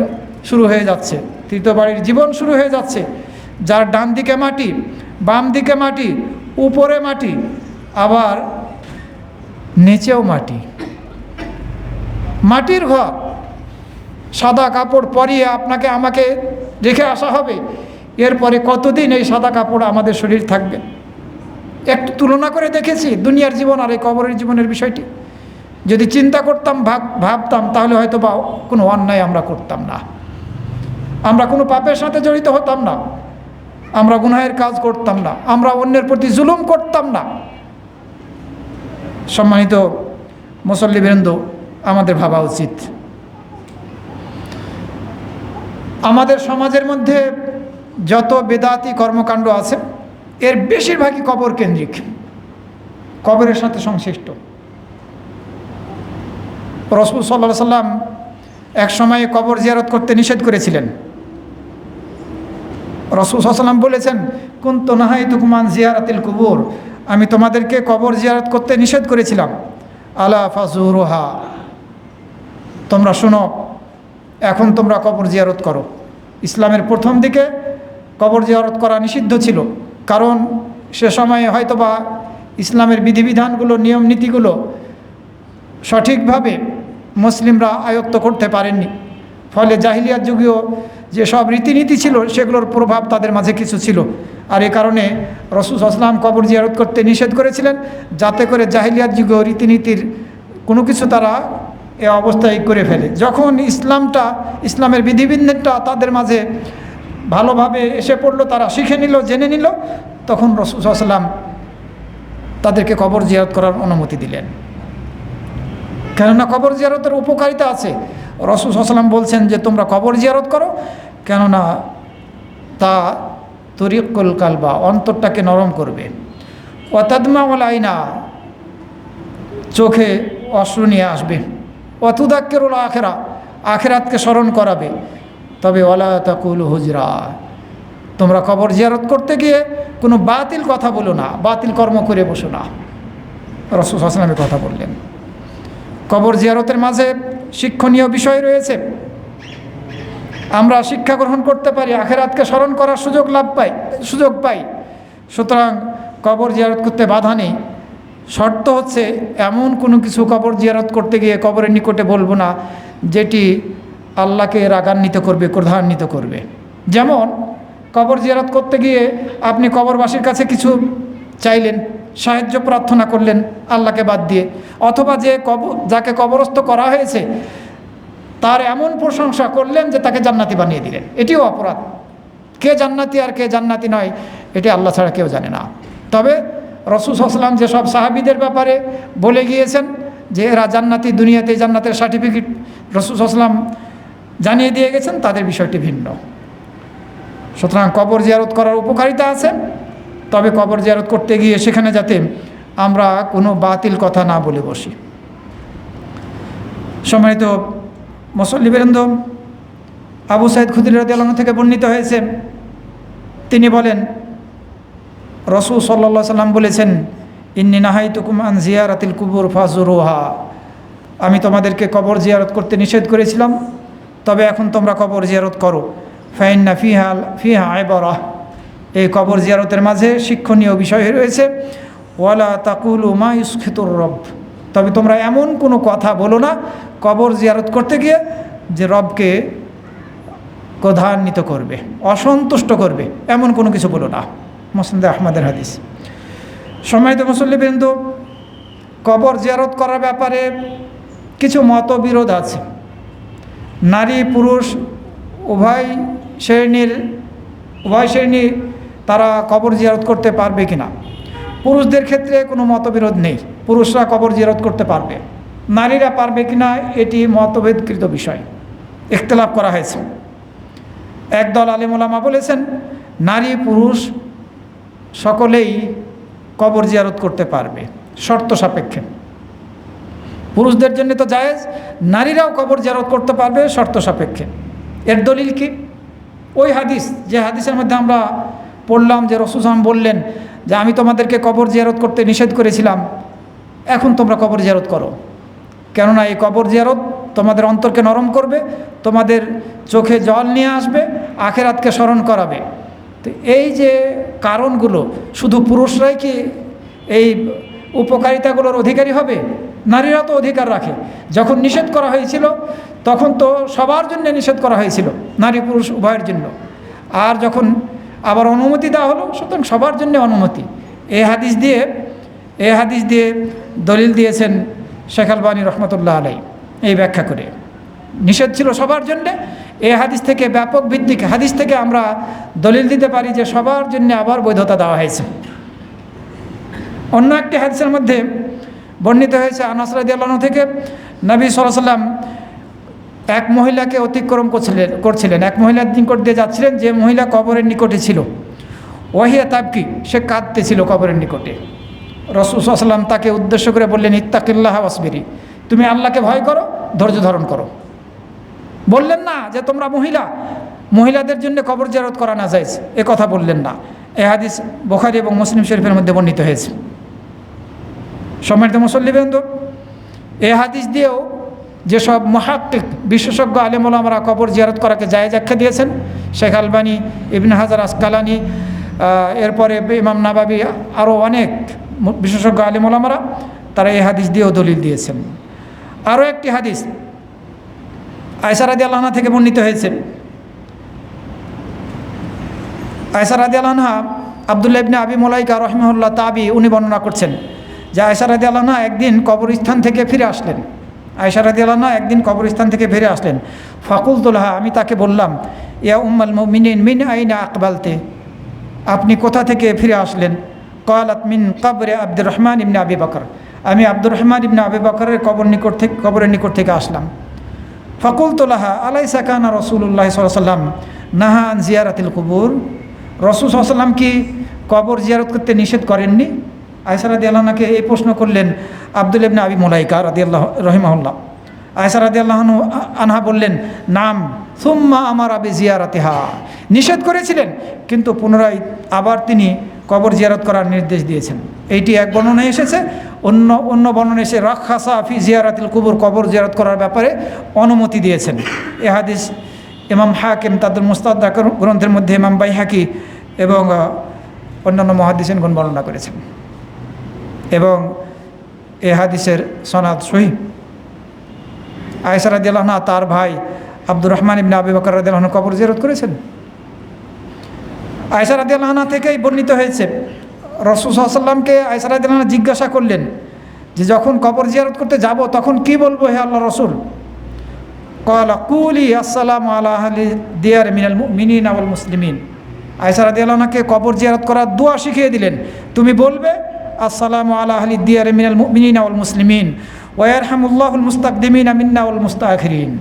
শুরু হয়ে যাচ্ছে, তৃতীয় বাড়ির জীবন শুরু হয়ে যাচ্ছে। যার ডান দিকে মাটি, বাম দিকে মাটি, উপরে মাটি, আবার নিচেও মাটি, মাটির ঘর, সাদা কাপড় পরিয়ে আপনাকে আমাকে রেখে আসা হবে। এরপরে কতদিন এই সাদা কাপড় আমাদের শরীর থাকবে? একটু তুলনা করে দেখেছি দুনিয়ার জীবন আর এই কবরের জীবনের বিষয়টি? যদি চিন্তা করতাম, ভাবতাম, তাহলে হয়তো বা কোনো অন্যায় আমরা করতাম না, আমরা কোনো পাপের সাথে জড়িত হতাম না, আমরা গুনাহের কাজ করতাম না, আমরা অন্যের প্রতি জুলুম করতাম না। সম্মানিত মুসল্লিবৃন্দ, আমাদের ভাবা উচিত। আমাদের সমাজের মধ্যে যত বেদাতি কর্মকাণ্ড আছে এর বেশিরভাগই কবর কেন্দ্রিক, কবরের সাথে সংশ্লিষ্ট। রাসূল সাল্লাল্লাহু আলাইহি ওয়াসাল্লাম এক সময়ে কবর জিয়ারত করতে নিষেধ করেছিলেন। রাসূল সাল্লাল্লাহু আলাইহি ওয়াসাল্লাম বলেছেন, কুনতু নাহাইতুকুম আন জিয়ারাতিল কুবুর, আমি তোমাদেরকে কবর জিয়ারত করতে নিষেধ করেছিলাম। আলা ফাজুরুহা, তোমরা শোনো, এখন তোমরা কবর জিয়ারত করো। ইসলামের প্রথম দিকে কবর জিয়ারত করা নিষিদ্ধ ছিল, কারণ সে সময়ে হয়তোবা ইসলামের বিধিবিধানগুলো, নিয়ম নীতিগুলো সঠিকভাবে মুসলিমরা আয়ত্ত করতে পারেননি। ফলে জাহিলিয়াত যুগীয় যে সব রীতিনীতি ছিল সেগুলোর প্রভাব তাদের মাঝে কিছু ছিল। আর এ কারণে রাসূল সাল্লাল্লাহু আলাইহি ওয়াসাল্লাম কবর জিয়ারত করতে নিষেধ করেছিলেন, যাতে করে জাহিলিয়াত যুগীয় রীতিনীতির কোনো কিছু তারা এ অবস্থায় করে ফেলে। যখন ইসলামের বিধিবিধানটা তাদের মাঝে ভালোভাবে এসে পড়লো, তারা শিখে নিল, জেনে নিল, তখন রাসূল সাল্লাল্লাহু আলাইহি ওয়াসাল্লাম তাদেরকে কবর জিয়ারত করার অনুমতি দিলেন। কেননা কবর জিয়ারতের উপকারিতা আছে। রাসূল সাল্লাল্লাহু আলাইহি ওয়াসাল্লাম বলছেন যে তোমরা কবর জিয়ারত করো, কেননা তা তরিকুল কালবা, অন্তরটাকে নরম করবে। ওয়া তাদমাউল আইনা, চোখে অশ্রু নিয়ে আসবে। ওয়া তুযাক্কিরুল আখিরা, আখিরাতকে স্মরণ করাবে। তবে ওয়ালা তাকুলু হুজরা, তোমরা কবর জিয়ারত করতে গিয়ে কোনো বাতিল কথা বলো না, বাতিল কর্ম করে বসো না। রাসূল সাল্লাল্লাহু আলাইহি ওয়াসাল্লাম কথা বললেন। কবর জিয়ারতের মাঝে শিক্ষণীয় বিষয় রয়েছে, আমরা শিক্ষা গ্রহণ করতে পারি, আখিরাতকে স্মরণ করার সুযোগ পাই। সুতরাং কবর জিয়ারত করতে বাধা নেই, শর্ত হচ্ছে এমন কোনো কিছু কবর জিয়ারত করতে গিয়ে কবরের নিকটে বলবো না যেটি আল্লাহকে রাগান্বিত করবে, ক্রোধান্বিত করবে। যেমন কবর জিয়ারত করতে গিয়ে আপনি কবরবাসীর কাছে কিছু চাইলেন, সাহায্য প্রার্থনা করলেন আল্লাহকে বাদ দিয়ে, অথবা যাকে কবরস্থ করা হয়েছে তার এমন প্রশংসা করলেন যে তাকে জান্নাতি বানিয়ে দিলেন, এটিও অপরাধ। কে জান্নাতি আর কে জান্নাতি নয় এটি আল্লাহ ছাড়া কেউ জানে না। তবে রাসূল সাল্লাল্লাহু আলাইহি ওয়াসাল্লাম যেসব সাহাবীদের ব্যাপারে বলে গিয়েছেন যে এরা জান্নাতি, দুনিয়াতে জান্নাতের সার্টিফিকেট রাসূল সাল্লাল্লাহু আলাইহি ওয়াসাল্লাম জানিয়ে দিয়ে গেছেন, তাদের বিষয়টি ভিন্ন। সুতরাং কবর জিয়ারত করার উপকারিতা আছে, তবে কবর জিয়ারত করতে গিয়ে সেখানে যাতে আমরা কোনো বাতিল কথা না বলে বসি। সম্মানিত মুসল্লিবৃন্দ, আবু সাঈদ খুদরী রাদিয়াল্লাহু আনহু থেকে বর্ণিত হয়েছে, তিনি বলেন রাসূল সাল্লাল্লাহু আলাইহি ওয়াসাল্লাম বলেছেন, ইন্নী নাহাইতুকুম আন জিয়ারাতিল কুবুর ফাজুরুহা, আমি তোমাদেরকে কবর জিয়ারত করতে নিষেধ করেছিলাম, তবে এখন তোমরা কবর জিয়ারত করো। ফাইন্না ফিহা ইবরাহ, এই কবর জিয়ারতের মাঝে শিক্ষণীয় বিষয় রয়েছে। ওয়ালা তাকুলু মা ইউসখিতুর রব, তবে তোমরা এমন কোনো কথা বলো না কবর জিয়ারত করতে গিয়ে যে রবকে ক্রোধান্বিত করবে, অসন্তুষ্ট করবে, এমন কোনো কিছু বলো না। মুসনাদে আহমদের হাদিস। সম্মানিত মুসল্লিবৃন্দ, কবর জিয়ারত করার ব্যাপারে কিছু মতবিরোধ আছে। নারী পুরুষ উভয় শ্রেণী তারা কবর জিয়ারত করতে পারবে কিনা। পুরুষদের ক্ষেত্রে কোনো মতবিরোধ নেই, পুরুষরা কবর জিয়ারত করতে পারবে। নারীরা পারবে কিনা এটি মতভেদকৃত বিষয়, ইখতিলাফ করা হয়েছে। একদল আলেম ওলামা বলেছেন নারী পুরুষ সকলেই কবর জিয়ারত করতে পারবে, শর্ত সাপেক্ষে। পুরুষদের জন্য তো জায়েজ, নারীরাও কবর জিয়ারত করতে পারবে শর্ত সাপেক্ষে। এর দলিল কি? ওই হাদিস, যে হাদিসের মধ্যে আমরা পড়লাম যে রাসূল সাল্লাল্লাহু আলাইহি ওয়াসাল্লাম বললেন যে আমি তোমাদেরকে কবর জিয়ারত করতে নিষেধ করেছিলাম, এখন তোমরা কবর জিয়ারত করো, কেননা এই কবর জিয়ারত তোমাদের অন্তরকে নরম করবে, তোমাদের চোখে জল নিয়ে আসবে, আখিরাতকে স্মরণ করাবে। তো এই যে কারণগুলো, শুধু পুরুষরাই কি এই উপকারিতাগুলোর অধিকারী হবে? নারীরা তো অধিকার রাখে। যখন নিষেধ করা হয়েছিল তখন তো সবার জন্য নিষেধ করা হয়েছিল, নারী পুরুষ উভয়ের জন্য। আর যখন আবার অনুমতি দেওয়া হলো, সুতরাং সবার জন্য অনুমতি। এই হাদিস দিয়ে দলিল দিয়েছেন শেখ আলবানী রহমতুল্লাহ আলাই, এই ব্যাখ্যা করে। নিষেধ ছিল সবার জন্যে, এই হাদিস থেকে, ব্যাপক ভিত্তিক হাদিস থেকে আমরা দলিল দিতে পারি যে সবার জন্য আবার বৈধতা দেওয়া হয়েছে। অন্য একটি হাদিসের মধ্যে বর্ণিত হয়েছে আনাস রাদিয়াল্লাহু আনহু থেকে, নবী সাল্লাল্লাহু আলাইহি ওয়াসাল্লাম এক মহিলাকে অতিক্রম করছিলেন, এক মহিলার নিকট দিয়ে যাচ্ছিলেন, যে মহিলা কবরের নিকটে ছিল। ওয়াহিয়া তাবকি, সে কাঁদতেছিল কবরের নিকটে। রাসূল সাল্লাল্লাহু আলাইহি ওয়াসাল্লাম তাকে উদ্দেশ্য করে বললেন, ইত্তাকিল্লাহ ওয়াসবিরি, তুমি আল্লাহকে ভয় করো, ধৈর্য ধারণ করো। বললেন না যে তোমরা মহিলাদের জন্য কবর জিয়ারত করা না যায়জ, এ কথা বললেন না। এই হাদিস বুখারী এবং মুসলিম শরীফের মধ্যে বর্ণিত হয়েছে। সম্মানিত মুসল্লিবৃন্দ, এই হাদিস দিয়েও যেসব মুহাক্কিক বিশেষজ্ঞ আলেম ওলামারা কবর জিয়ারত করাকে জায়েজ আখ্যা দিয়েছেন, শেখ আলবানী, ইবনে হাজার আসকালানি, এরপরে ইমাম নাবাবী, আরও অনেক বিশেষজ্ঞ আলেম ওলামারা তারা এই হাদিস দিয়েও দলিল দিয়েছেন। আরও একটি হাদিস আয়েশা রাদিয়াল্লাহু আনহা থেকে বর্ণিত হয়েছে। আয়েশা রাদিয়াল্লাহু আনহা, আব্দুল্লাহ ইবনে আবি মুলাইকা রাহিমাহুল্লাহ তাবি, উনি বর্ণনা করছেন যে আয়েশা রাদিয়াল্লাহু আনহা একদিন কবরস্থান থেকে ফিরে আসলেন। আয়েশা রাদিয়াল্লাহু আনহা একদিন কবরস্থান থেকে ফিরে আসলেন। ফাকুলতু লাহা, আমি তাকে বললাম, ইয়া উম্মাল মুমিনিন মিন আইনা আকবালতে, আপনি কোথা থেকে ফিরে আসলেন? ক্বালাত মিন কবরে আব্দুর রহমান ইবনে আবি বকর, আমি আব্দুর রহমান ইবনে আবি বকরের কবরের নিকট থেকে আসলাম। ফাকুলতু লাহা আলাইসা কানা রাসূলুল্লাহ সাল্লাল্লাহু আলাইহি ওয়াসাল্লাম নাহা আন জিয়ারাতিল কুবুর, রাসূল সাল্লাল্লাহু আলাইহি ওয়াসাল্লাম কি কবর জিয়ারত করতে নিষেধ করেননি? আয়েশা রাদিয়াল্লাহু আনহাকে এই প্রশ্ন করলেন আব্দুল্লাহ ইবনে আবি মুলাইকা রাদিয়াল্লাহু রাহিমাহুল্লাহ। আয়েশা রাদিয়াল্লাহু আনহা বললেন, নাম সুম্মা আমারা বিজিয়ারাতিহা, নিষেধ করেছিলেন কিন্তু পুনরায় আবার তিনি কবর জিয়ারত করার নির্দেশ দিয়েছেন। এইটি এক বর্ণনায় এসেছে। অন্য বর্ণনায় এসে রাখাসা ফি জিয়ারাতিল কুবুর, কবর জিয়ারত করার ব্যাপারে অনুমতি দিয়েছেন। এ হাদিস ইমাম হাকিম তাদের মুস্তাদরাক গ্রন্থের মধ্যে, ইমাম বাইহাকি এবং অন্যান্য মুহাদ্দিসিনগণ বর্ণনা করেছেন এবং এ হাদিসের সনাদ সহিহ। আয়েশা রাদিয়াল্লাহু আনহা তার ভাই আব্দুর রহমান ইবনে আবি বকর রাদিয়াল্লাহু আনহু কবর জিয়ারত করেছেন। আয়েশা রাদিয়াল্লাহু আনহা থেকেই বর্ণিত হয়েছে, রাসূল সাল্লাল্লাহু আলাইহি ওয়াসাল্লামকে আয়েশা রাদিয়াল্লাহু আনহা জিজ্ঞাসা করলেন যে যখন কবর জিয়ারত করতে যাব তখন কি বলবো হে আল্লাহ রাসূল? ক্বালা কুলি আসসালামু আলা আহলি দিয়ার মিনাল মুমিনিনা ওয়াল মুসলিমিন। আয়েশা রাদিয়াল্লাহু আনহাকে কবর জিয়ারত করার দোয়া শিখিয়ে দিলেন, তুমি বলবে আসসালামু আলা আহলি দিয়ার মিনাল মুমিনিনা ওয়াল মুসলিমিন ওয়া ইয়ারহামুল্লাহুল মুস্তাকদিমিনা মিন্না ওয়াল মুস্তাখিরিন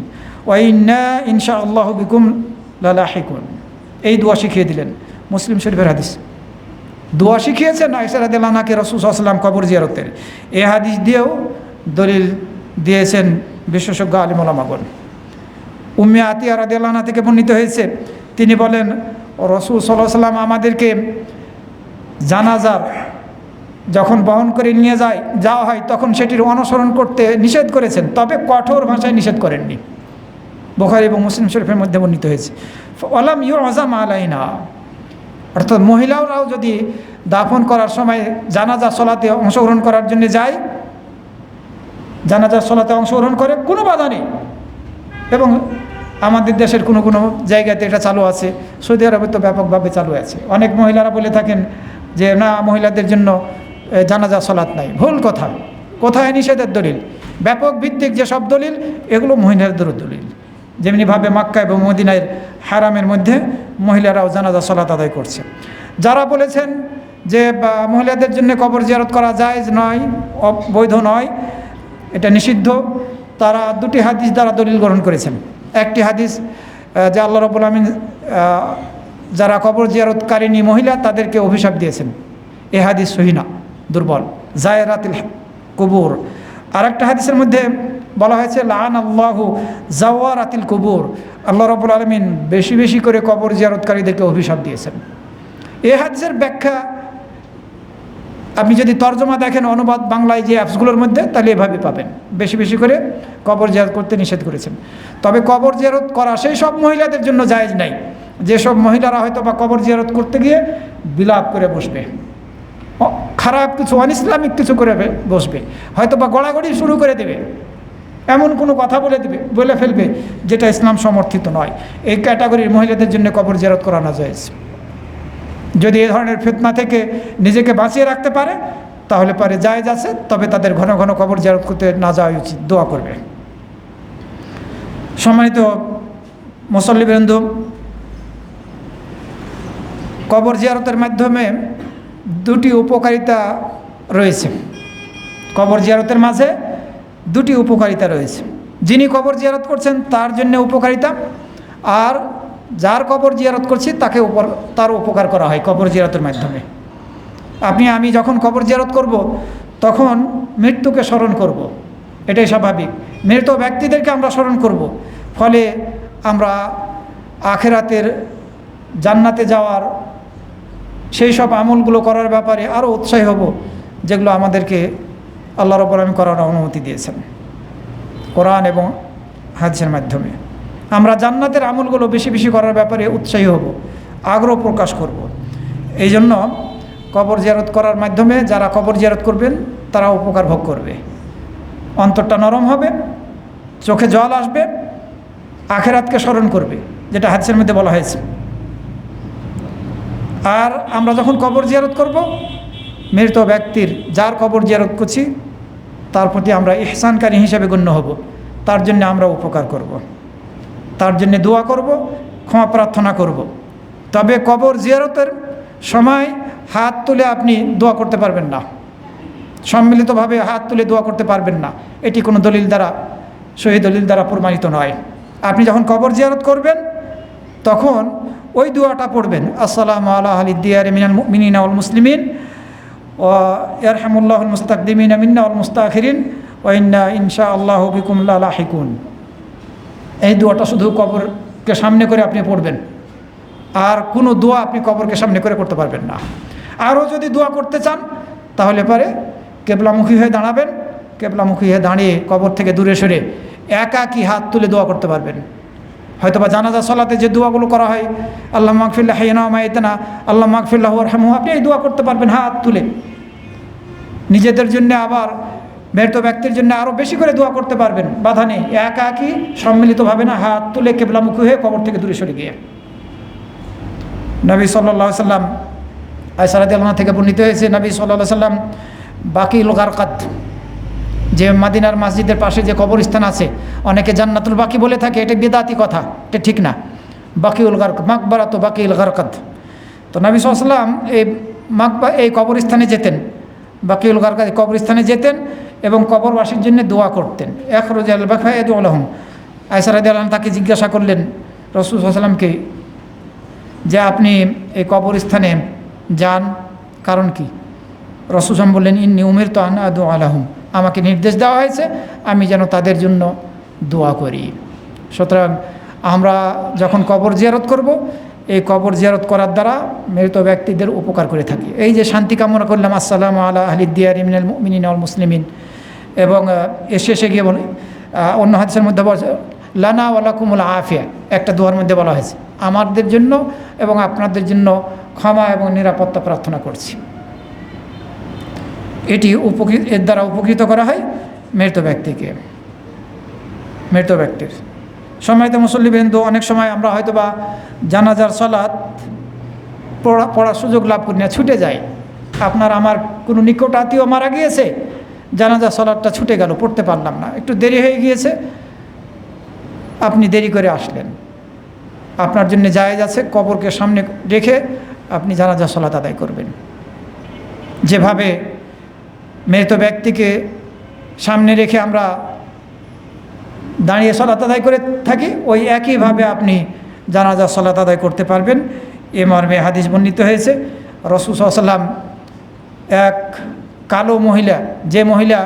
ওয়া ইন্না ইনশাআল্লাহু বিকুম লালাহিকুন। এই দোয়া শিখিয়ে দিলেন, মুসলিম শরীফের হাদিস। দোয়া শিখিয়েছেন আয়েশা রাদিয়াল্লাহু আনহাকে রাসূল সাল্লাল্লাহু আলাইহি ওয়াসাল্লাম কবর জিয়ারতের। এই হাদিস দিয়েও দলিল দিয়েছেন বিশেষজ্ঞ আলিম ওলামাগণ। উম্মে আতিয়া রাদিয়াল্লাহু আনহা থেকে বর্ণিত হয়েছে, তিনি বলেন রাসূল সাল্লাল্লাহু আলাইহি ওয়াসাল্লাম আমাদেরকে জানাজার যখন বহন করে নিয়ে যাওয়া হয় তখন সেটির অনুসরণ করতে নিষেধ করেছেন, তবে কঠোর ভাষায় নিষেধ করেননি। বুখারী এবং মুসলিম শরীফের মধ্যে বর্ণিত হয়েছে। ওয়ালাম ইউআযাম আলাইনা, অর্থাৎ মহিলারাও যদি দাফন করার সময় জানাজা সলাতে অংশগ্রহণ করার জন্য যায়, জানাজার সলাতে অংশগ্রহণ করে, কোনো বাধা নেই। এবং আমাদের দেশের কোনো কোনো জায়গাতে এটা চালু আছে, সৌদি আরবে তো ব্যাপকভাবে চালু আছে। অনেক মহিলারা বলে থাকেন যে না, মহিলাদের জন্য জানাজা সলাত নাই। ভুল কথা। কোথায় নিষেধের দলিল? ব্যাপক ভিত্তিক যেসব দলিল, এগুলো মহিলাদের দলিল। যেমনিভাবে মক্কা এবং মদিনার হারামের মধ্যে মহিলারাও জানাজা সলাত আদায় করছে। যারা বলেছেন যে মহিলাদের জন্য কবর জিয়ারত করা জায়েজ নয়, বৈধ নয়, এটা নিষিদ্ধ, তারা দুটি হাদিস দ্বারা দলিল গ্রহণ করেছেন। একটি হাদিস যে আল্লাহ রাব্বুল আমিন যারা কবর জিয়ারতকারিনী মহিলা তাদেরকে অভিশাপ দিয়েছেন। এ হাদিস সহিহ না, দুর্বল, জায়রাতিল কুবুর। আর একটা হাদিসের মধ্যে বলা হয়েছে লাআন আল্লাহু জাওয়ারাতিল কুবুর, আল্লাহ রাব্বুল আলামিন বেশি বেশি করে কবর জিয়ারতকারীদেরকে অভিশাপ দিয়েছেন। এই হাদিসের ব্যাখ্যা আপনি যদি তর্জমা দেখেন অনুবাদ বাংলায় যে অ্যাপসগুলোর মধ্যে, তাহলে এভাবে পাবেন, বেশি বেশি করে কবর জিয়ারত করতে নিষেধ করেছেন। তবে কবর জিয়ারত করা সেই সব মহিলাদের জন্য জায়েজ নাই যেসব মহিলারা হয়তো বা কবর জিয়ারত করতে গিয়ে বিলাপ করে বসবে, খারাপ কিছু অনইসলামিক কিছু করে বসবে, হয়তো বা গড়াগড়ি শুরু করে দেবে, এমন কোনো কথা বলে ফেলবে যেটা ইসলাম সমর্থিত নয়। এই ক্যাটাগরির মহিলাদের জন্য কবর জিয়ারত করা না জায়েজ। যদি এ ধরনের ফিতনা থেকে নিজেকে বাঁচিয়ে রাখতে পারে তাহলে পারে, জায়েজ আছে, তবে তাদের ঘন ঘন কবর জিয়ারত করতে না যাওয়া উচিত, দোয়া করবে। সম্মানিত মুসল্লিবৃন্দ, কবর জিয়ারতের মাধ্যমে দুটি উপকারিতা রয়েছে। কবর জিয়ারতের মাঝে দুটি উপকারিতা রয়েছে। যিনি কবর জিয়ারত করছেন তার জন্য উপকারিতা, আর যার কবর জিয়ারত করছি তার উপকার করা হয় কবর জিয়ারতের মাধ্যমে। আমি যখন কবর জিয়ারত করব তখন মৃত্যুকে স্মরণ করব, এটাই স্বাভাবিক। মৃত ব্যক্তিদেরকে আমরা স্মরণ করব, ফলে আমরা আখিরাতের জান্নাতে যাওয়ার সেই সব আমলগুলো করার ব্যাপারে আরও উৎসাহী হব, যেগুলো আমাদেরকে আল্লাহ রাব্বুল আলামিন করার অনুমতি দিয়েছেন কোরআন এবং হাদিসের মাধ্যমে। আমরা জান্নাতের আমলগুলো বেশি বেশি করার ব্যাপারে উৎসাহী হব, আগ্রহ প্রকাশ করব। এই জন্য কবর জিয়ারত করার মাধ্যমে যারা কবর জিয়ারত করবেন তারা উপকার ভোগ করবে, অন্তরটা নরম হবে, চোখে জল আসবে, আখিরাতকে স্মরণ করবে, যেটা হাদিসের মধ্যে বলা হয়েছে। আর আমরা যখন কবর জিয়ারত করব, মৃত ব্যক্তির যার কবর জিয়ারত করছি তার প্রতি আমরা ইহসানকারী হিসাবে গণ্য হব, তার জন্য আমরা উপকার করব, তার জন্য দোয়া করব, ক্ষমা প্রার্থনা করব। তবে কবর জিয়ারতের সময় হাত তুলে আপনি দোয়া করতে পারবেন না, সম্মিলিতভাবে হাত তুলে দোয়া করতে পারবেন না, এটি কোনো দলিল দ্বারা, সহি দলিল দ্বারা প্রমাণিত নয়। আপনি যখন কবর জিয়ারত করবেন তখন ওই দোয়াটা পড়বেন, আসসালামু আলা আহলি দিয়ারি মিনাল মুমিনিনা ওয়াল মুসলিমিন ওয়া ইয়ারহামুল্লাহুল মুস্তাকদিমিনা মিন্না ওয়াল মুস্তাখিরিন ওয়া ইন্না ইনশাআল্লাহু বিকুম লালাহিকুন। এই দোয়াটা শুধু কবরকে সামনে করে আপনি পড়বেন, আর কোনো দোয়া আপনি কবরকে সামনে করে করতে পারবেন না। আরও যদি দোয়া করতে চান তাহলে পারে কেবলামুখী হয়ে দাঁড়াবেন, কেবলামুখী হয়ে দাঁড়িয়ে কবর থেকে দূরে সরে একাকী হাত তুলে দোয়া করতে পারবেন। হয়তোবা জানাজা সলাতে যে দোয়াগুলো করা হয়, আল্লাহ মাগফিরল্লাহ হাইয়ানা ওয়া মাইয়াতানা, আল্লাহ মাগফিরল্লাহু ওয়ারহামহু, আপনি এই দোয়া করতে পারবেন হাত তুলে। নিজেদের জন্য আবার মৃত ব্যক্তির জন্য আরও বেশি করে দোয়া করতে পারবেন, বাধা নেই। একা একই সম্মিলিতভাবে না, হাত তুলে কেবলামুখী হয়ে কবর থেকে দূরে সরে গিয়ে। নবী সাল্লাল্লাহু আলাইহি সাল্লাম, আয়েশা রাদিয়াল্লাহু আনহা থেকে বর্ণিত হয়েছে, নবী সাল্লাল্লাহু আলাইহি সাল্লাম বাকিউল গারকাত, যে মদিনার মসজিদের পাশে যে কবরস্থান আছে, অনেকে জান্নাতুল বাকি বলে থাকে, এটা বিদআতি কথা, এটা ঠিক না। বাকিউল গারকাত, মাকবারাতু বাকিউল গারকাত। তো নবী সাল্লাল্লাহু আলাইহি সাল্লাম এই কবরস্থানে যেতেন, বাকিউল গারকাত কবরস্থানে যেতেন এবং কবরবাসীর জন্য দোয়া করতেন। ইখরুজাল বাকিয়া ইয়াদউ লাহুম। আয়েশা রাদিয়াল্লাহু আনহা তাকে জিজ্ঞাসা করলেন রাসূল সাল্লাল্লাহু আলাইহি ওয়াসাল্লামকে, যে আপনি এই কবরস্থানে যান, কারণ কি? রাসূল সাল্লাল্লাহু বললেন, ইন্নী উমিরতু আন আদউ লাহুম, আমাকে নির্দেশ দেওয়া হয়েছে আমি যেন তাদের জন্য দোয়া করি। সুতরাং আমরা যখন কবর জিয়ারত করব, এই কবর জিয়ারত করার দ্বারা মৃত ব্যক্তিদের উপকার করে থাকি। এই যে শান্তি কামনা করলাম, আসসালামু আলা আহলিদ দিয়ারি মিনাল মুমিনিনা ওয়াল মুসলিমিন, এবং এর শেষে গিয়ে বলে, অন্য হাদিসের মধ্যে বলা লানা ওয়া লাকুমুল আফিয়া, একটা দোয়ার মধ্যে বলা হয়েছে, আমাদের জন্য এবং আপনাদের জন্য ক্ষমা এবং নিরাপত্তা প্রার্থনা করছি। এটি এর দ্বারা উপকৃত করা হয় মৃত ব্যক্তিকে, মৃত ব্যক্তির। সম্মানিত মুসল্লিবৃন্দ, অনেক সময় আমরা হয়তোবা জানাজার সালাত পড়ার সুযোগ লাভ করি না, ছুটে যায়। আপনার আমার কোনো নিকট আত্মীয় মারা গিয়েছে, জানাজার সালাতটা ছুটে গেল, পড়তে পারলাম না, একটু দেরি হয়ে গিয়েছে, আপনি দেরি করে আসলেন, আপনার জন্য জায়েজ আছে কবরকে সামনে রেখে আপনি জানাজার সালাত আদায় করবেন। যেভাবে মৃত ব্যক্তিকে সামনে রেখে আমরা দাঁড়িয়ে সালাত আদায় করে থাকি, ওই একইভাবে আপনি জানাজার সালাত আদায় করতে পারবেন। এ মর্মে হাদিস বর্ণিত হয়েছে, রাসূল সাল্লাল্লাহু আলাইহি ওয়াসাল্লাম এক কালো মহিলা, যে মহিলা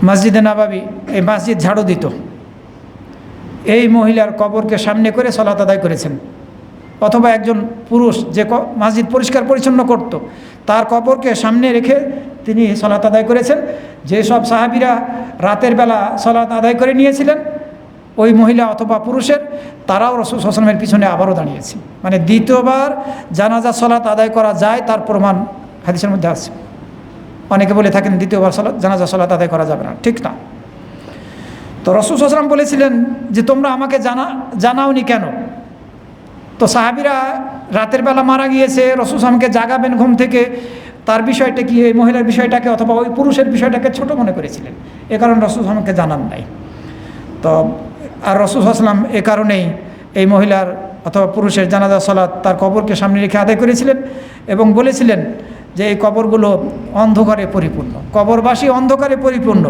মসজিদে নববী, এই মসজিদ ঝাড়ু দিত, এই মহিলার কবরকে সামনে করে সালাত আদায় করেছেন। অথবা একজন পুরুষ যে মসজিদ পরিষ্কার পরিচ্ছন্ন করত, তার কবরকে সামনে রেখে তিনি সালাত আদায় করেছেন। যেসব সাহাবীরা রাতের বেলা সালাত আদায় করে নিয়েছিলেন, ওই মহিলা অথবা পুরুষের, তারাও রাসূল সাল্লাল্লাহু আলাইহি ওয়াসাল্লামের পিছনে আবারও দাঁড়িয়েছে। মানে দ্বিতীয়বার জানাজা সালাত আদায় করা যায়, তার প্রমাণ হাদিসের মধ্যে আছে। অনেকে বলে থাকেন দ্বিতীয়বার জানাজা সালাত আদায় করা যাবে না, ঠিক না। তো রাসূল সাল্লাল্লাহু আলাইহি ওয়াসাল্লাম বলেছিলেন যে তোমরা আমাকে জানাওনি কেন? তো সাহাবীরা রাতের বেলা মারা গিয়েছে, রাসূল সাল্লাল্লাহু আলাইহি ওয়াসাল্লামকে জাগাবেন ঘুম থেকে, তার বিষয়টা কি, এই মহিলার বিষয়টাকে অথবা ওই পুরুষের বিষয়টাকে ছোট মনে করেছিলেন, এ কারণে রাসূল সাল্লাল্লাহু আলাইহি ওয়াসাল্লামকে জানান নাই। তো আর রাসূল সাল্লাল্লাহু আলাইহি ওয়াসাল্লাম এ কারণেই এই মহিলার অথবা পুরুষের জানাজা সালাত তার কবরকে সামনে রেখে আদায় করেছিলেন এবং বলেছিলেন যে এই কবরগুলো অন্ধকারে পরিপূর্ণ, কবরবাসী অন্ধকারে পরিপূর্ণ,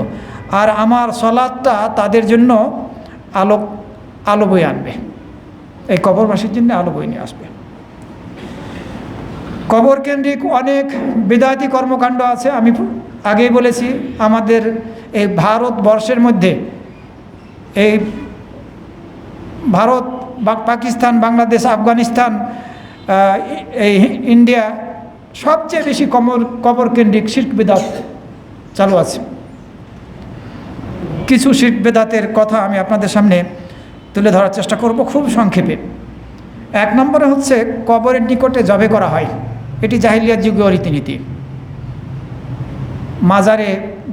আর আমার সালাতটা তাদের জন্য আলো বয়ে আনবে, এই কবরবাসীর জন্য আলো বয়ে নিয়ে আসবে। কবর কেন্দ্রিক অনেক বিদআতি কর্মকাণ্ড আছে। আমি আগেই বলেছি, আমাদের এই ভারতবর্ষের মধ্যে, এই ভারত, পাকিস্তান, বাংলাদেশ, আফগানিস্তান, এই ইন্ডিয়া, সবচেয়ে বেশি কবর কেন্দ্রিক শিরক বিদআত চালু আছে। কিছু শিরক বিদআতের কথা আমি আপনাদের সামনে তুলে ধরার চেষ্টা করব খুব সংক্ষেপে। এক নম্বরে হচ্ছে কবরের নিকটে জবে করা হয়, এটি জাহিলিয়াত যুগীয় রীতিনীতি। মাজারে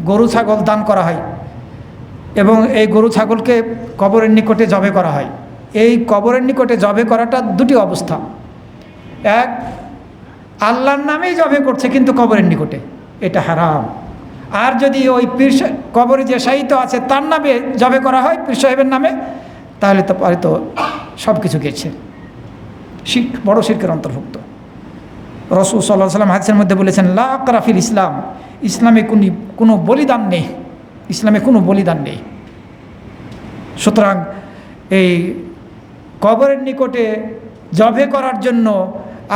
গরু ছাগল দান করা হয় এবং এই গরু ছাগলকে কবরের নিকটে জবে করা হয়। এই কবরের নিকটে জবে করাটা দুটি অবস্থা। এক, আল্লাহর নামেই জবে করছে কিন্তু কবরের নিকটে, এটা হারাম। আর যদি ওই পীর কবরে যে শায়িত আছে তার নামে জবে করা হয়, পীর সাহেবের নামে, তাহলে তো হয়তো সব কিছু গেছে, শিরক, বড় শিরকের অন্তর্ভুক্ত। রাসূল সাল্লাল্লাহু আলাইহি ওয়াসাল্লাম হাদিসের মধ্যে বলেছেন, লা আকরা ফিল ইসলাম, ইসলামে কোনো বলিদান নেই, ইসলামে কোনো বলিদান নেই। সুতরাং এই কবরের নিকটে জবে করার জন্য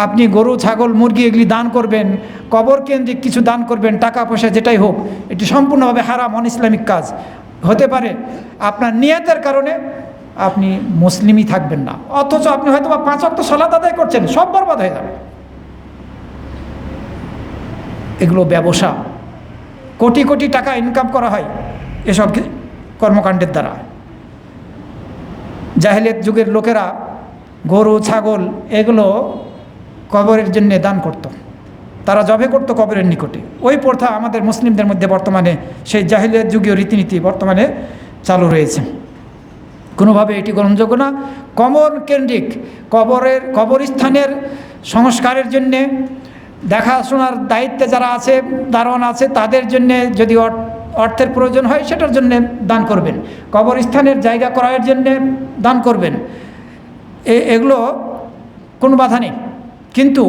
আপনি গরু ছাগল মুরগি এগুলি দান করবেন, কবর কেন্দ্রিক কিছু দান করবেন, টাকা পয়সা যেটাই হোক, এটি সম্পূর্ণভাবে হারাম, অন ইসলামিক কাজ। হতে পারে আপনার নিয়তের কারণে আপনি মুসলিমই থাকবেন না, অথচ আপনি হয়তো বা 5 ওয়াক্ত সালাত আদায় করছেন, সব বরবাদ হয়ে যাবে। এগুলো ব্যবসা, কোটি কোটি টাকা ইনকাম করা হয় এসব কর্মকাণ্ডের দ্বারা। জাহেলিয়াত যুগের লোকেরা গরু ছাগল এগুলো কবরের জন্য দান করত, তারা জবে করত কবরের নিকটে। ওই প্রথা আমাদের মুসলিমদের মধ্যে বর্তমানে সেই জাহেলিয়াত যুগীয় রীতিনীতি বর্তমানে চালু রয়েছে। কোনোভাবে এটি গ্রহণযোগ্য না। কবর কেন্দ্রিক কবরস্থানের সংস্কারের জন্যে দেখাশোনার দায়িত্বে যারা আছে, দারোয়ান আছে, তাদের জন্যে যদি অর্থের প্রয়োজন হয় সেটার জন্যে দান করবেন, কবরস্থানের জায়গা করার জন্যে দান করবেন, এগুলো কোনো বাধা নেই। কিন্তু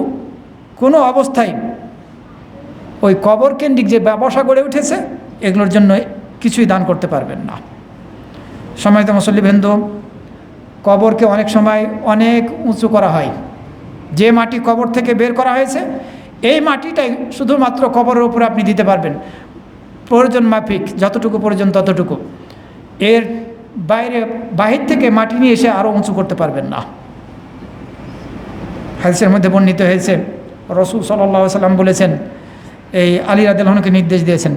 কোনো অবস্থায় ওই কবর কেন্দ্রিক যে ব্যবসা গড়ে উঠেছে এগুলোর জন্য কিছুই দান করতে পারবেন না। সম্মানিত মুসল্লিবৃন্দ, কবরকে অনেক সময় অনেক উঁচু করা হয়। যে মাটি কবর থেকে বের করা হয়েছে এই মাটিটাই শুধুমাত্র কবরের উপরে আপনি দিতে পারবেন, প্রয়োজন মাফিক যতটুকু প্রয়োজন ততটুকু। এর বাহির থেকে মাটি নিয়ে এসে আরও উঁচু করতে পারবেন না। হাদিসের মধ্যে বর্ণিত হয়েছে, রাসূল সাল্লাল্লাহু আলাইহি সাল্লাম বলেছেন, এই আলী রাদিয়াল্লাহু আনহুকে নির্দেশ দিয়েছেন,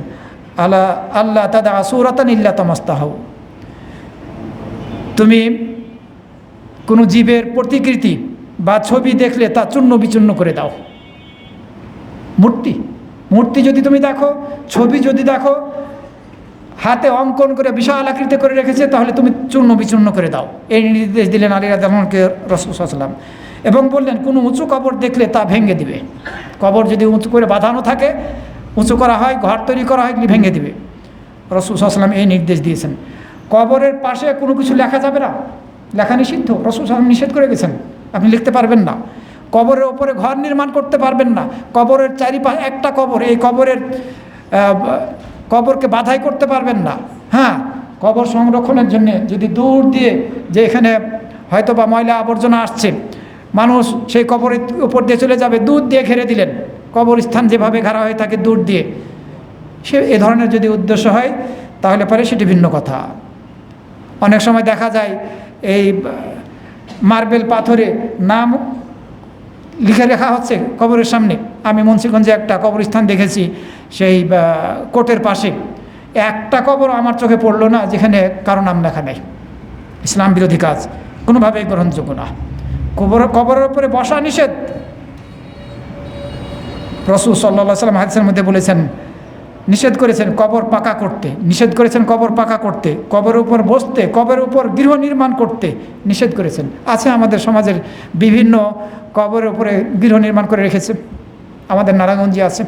আল্লাহ তাদা সূরাতান ইল্লা তামাস্তাহু, তুমি কোনো জীবের প্রতিকৃতি বা ছবি দেখলে তা চূর্ণ বিচূর্ণ করে দাও। মূর্তি যদি তুমি দেখো, ছবি যদি দেখো, হাতে অঙ্কন করে বিশাল আকৃতি করে রেখেছে, তাহলে তুমি চূর্ণ বিচূর্ণ করে দাও। এই নির্দেশ দিলেন আলী রাদিয়াল্লাহু আনহুকে রাসূল সাল্লাল্লাহু আলাইহি ওয়াসাল্লাম। এবং বললেন কোনো উঁচু কবর দেখলে তা ভেঙে দিবে। কবর যদি উঁচু করে বাঁধানো থাকে, উঁচু করা হয়, ঘর তৈরি করা হয়, এগুলি ভেঙে দিবে। রাসূল সাল্লাল্লাহু আলাইহি ওয়াসাল্লাম এই নির্দেশ দিয়েছেন। কবরের পাশে কোনো কিছু লেখা যাবে না, লেখা নিষিদ্ধ। রাসূল সাল্লাল্লাহু আলাইহি ওয়াসাল্লাম নিষেধ করে গেছেন, আপনি লিখতে পারবেন না। কবরের ওপরে ঘর নির্মাণ করতে পারবেন না। কবরের চারিপাশে একটা কবর, এই কবরকে বাধাই করতে পারবেন না। হ্যাঁ, কবর সংরক্ষণের জন্য যদি দূর দিয়ে, যে এখানে হয়তো বা ময়লা আবর্জনা আসছে, মানুষ সেই কবরের উপর দিয়ে চলে যাবে, দূর দিয়ে ঘেরে দিলেন, কবরস্থান যেভাবে ঘেরা হয়ে থাকে দূর দিয়ে, সে এ ধরনের যদি উদ্দেশ্য হয় তাহলে পরে সেটি ভিন্ন কথা। অনেক সময় দেখা যায় এই মার্বেল পাথরে নাম লিখে রাখা হচ্ছে কবরের সামনে। আমি মুন্সিগঞ্জে একটা কবরস্থান দেখেছি, সেই কোর্টের পাশে একটা কবর আমার চোখে পড়লো না যেখানে কারো নাম লেখা নেই। ইসলাম বিরোধী কাজ, কোনোভাবেই গ্রহণযোগ্য না। কবরের উপরে বসা নিষেধ। রাসূল সাল্লাল্লাহু আলাইহি ওয়াসাল্লাম হাদিসের মধ্যে বলেছেন, নিষেধ করেছেন কবর পাকা করতে, নিষেধ করেছেন কবর পাকা করতে, কবরের উপর বসতে, কবরের উপর গৃহ নির্মাণ করতে নিষেধ করেছেন। আছে আমাদের সমাজের বিভিন্ন কবরের উপরে গৃহ নির্মাণ করে রেখেছে, আমাদের নারায়ণগঞ্জে আছে।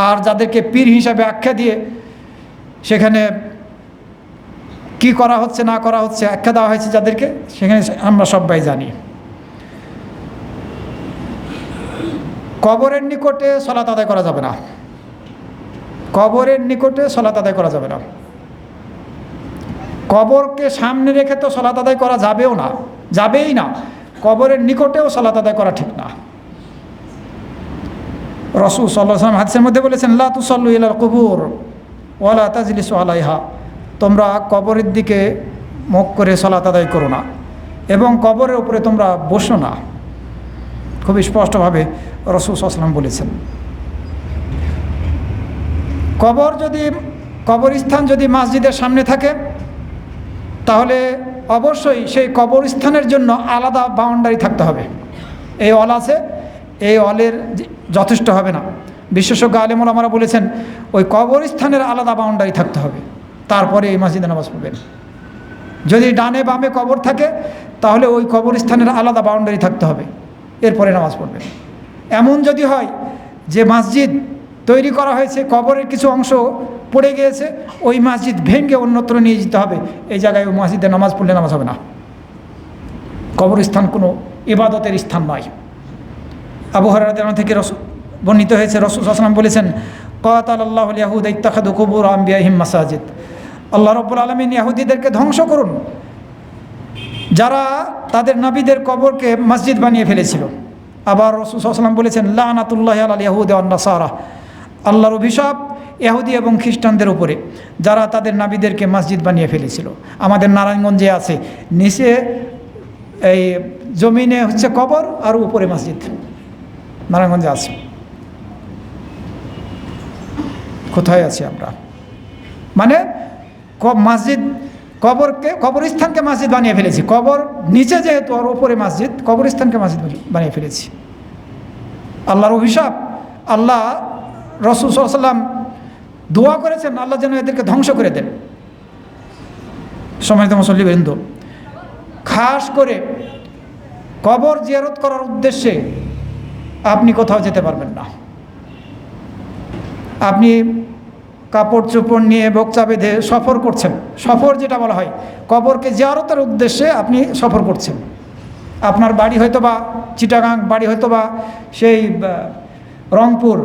আর যাদেরকে পীর হিসাবে আখ্যা দিয়ে সেখানে কি করা হচ্ছে না করা হচ্ছে আখ্যা দেওয়া হয়েছে যাদেরকে, সেখানে আমরা সবাই জানি। কবরের নিকটে সালাত আদায় করা যাবে না, কবরের নিকটে সালাত আদায় করা যাবে না। কবরকে সামনে রেখে তো সালাত আদায় করা যাবেও না, যাবেই না। কবরের নিকটেও সালাত আদায় করা ঠিক না। রাসূল সাল্লাল্লাহু আলাইহি ওয়াসাল্লাম হাদিসের মধ্যে বলেছেন, লা তুসাল্লু ইলাল কুবুর ওয়ালা তাজলিসু আলাইহা, তোমরা কবরের দিকে মুখ করে সালাত আদায় করো না এবং কবরের উপরে তোমরা বসো না। খুব স্পষ্টভাবে রাসূল সাল্লাল্লাহু আলাইহি ওয়াসাল্লাম বলেছেন। কবরস্থান যদি মসজিদের সামনে থাকে তাহলে অবশ্যই সেই কবরস্থানের জন্য আলাদা বাউন্ডারি থাকতে হবে। এই অল আছে, এই অলের যথেষ্ট হবে না। বিশেষজ্ঞ আলেম ওলামারা বলেছেন ওই কবরস্থানের আলাদা বাউন্ডারি থাকতে হবে, তারপরে এই মসজিদে নামাজ পড়বেন। যদি ডানে বামে কবর থাকে তাহলে ওই কবরস্থানের আলাদা বাউন্ডারি থাকতে হবে, এরপরে নামাজ পড়বেন। এমন যদি হয় যে মসজিদ তৈরি করা হয়েছে, কবরের কিছু অংশ পড়ে গিয়েছে, ওই মসজিদ ভেঙে অন্যত্র নিয়ে যেতে হবে, এই জায়গায় ওই মসজিদে নামাজ পড়লে নামাজ হবে না। কবরস্থান কোনো ইবাদতের স্থান নয়। আবু হুরায়রা রাদিয়াল্লাহু থেকে বর্ণিত হয়েছে, রাসূল সাল্লাল্লাহু আলাইহি ওয়াসাল্লাম বলেছেন, কাতালাল্লাহুল ইয়াহুদা ইত্তাখাযু কুবুর আম্বিয়াহিম মাসাজিদ, আল্লাহ রাব্বুল আলামিন ইহুদিদেরকে ধ্বংস করুন যারা তাদের নবীদের কবরকে মসজিদ বানিয়ে ফেলেছিল। আবার রাসূল সাল্লাল্লাহু আলাইহি ওয়াসাল্লাম বলেছেন, লানাতুল্লাহি আলাল ইয়াহুদি ওয়ান নাসারা, আল্লাহর অভিশাপ ইহুদি এবং খ্রিস্টানদের উপরে যারা তাদের নবীদেরকে মসজিদ বানিয়ে ফেলেছিল। আমাদের নারায়ণগঞ্জে আছে, নিচে এই জমিনে হচ্ছে কবর আর উপরে মসজিদ, নারায়ণগঞ্জে আছে। কোথায় আছি আমরা? মানে মসজিদ কবরস্থানকে মসজিদ বানিয়ে ফেলেছি। কবর নিচে যেহেতু আর ওপরে মসজিদ, কবরস্থানকে মসজিদ বানিয়ে ফেলেছি। আল্লাহর অভিশাপ। আল্লাহ, রাসূল সাল্লাল্লাহু আলাইহি ওয়াসাল্লাম দোয়া করেছেন আল্লাহ যেন এদেরকে ধ্বংস করে দেন। সম্মানিত মুসল্লিবৃন্দ, খাস করে কবর জিয়ারত করার উদ্দেশ্যে আপনি কোথাও যেতে পারবেন না। আপনি কাপড় চোপড় নিয়ে বকচা বেঁধে সফর করছেন, সফর যেটা বলা হয়, কবরকে জিয়ারতের উদ্দেশ্যে আপনি সফর করছেন। আপনার বাড়ি হয়তো বা চিটাগাং, বাড়ি হয়তো বা সেই রংপুর,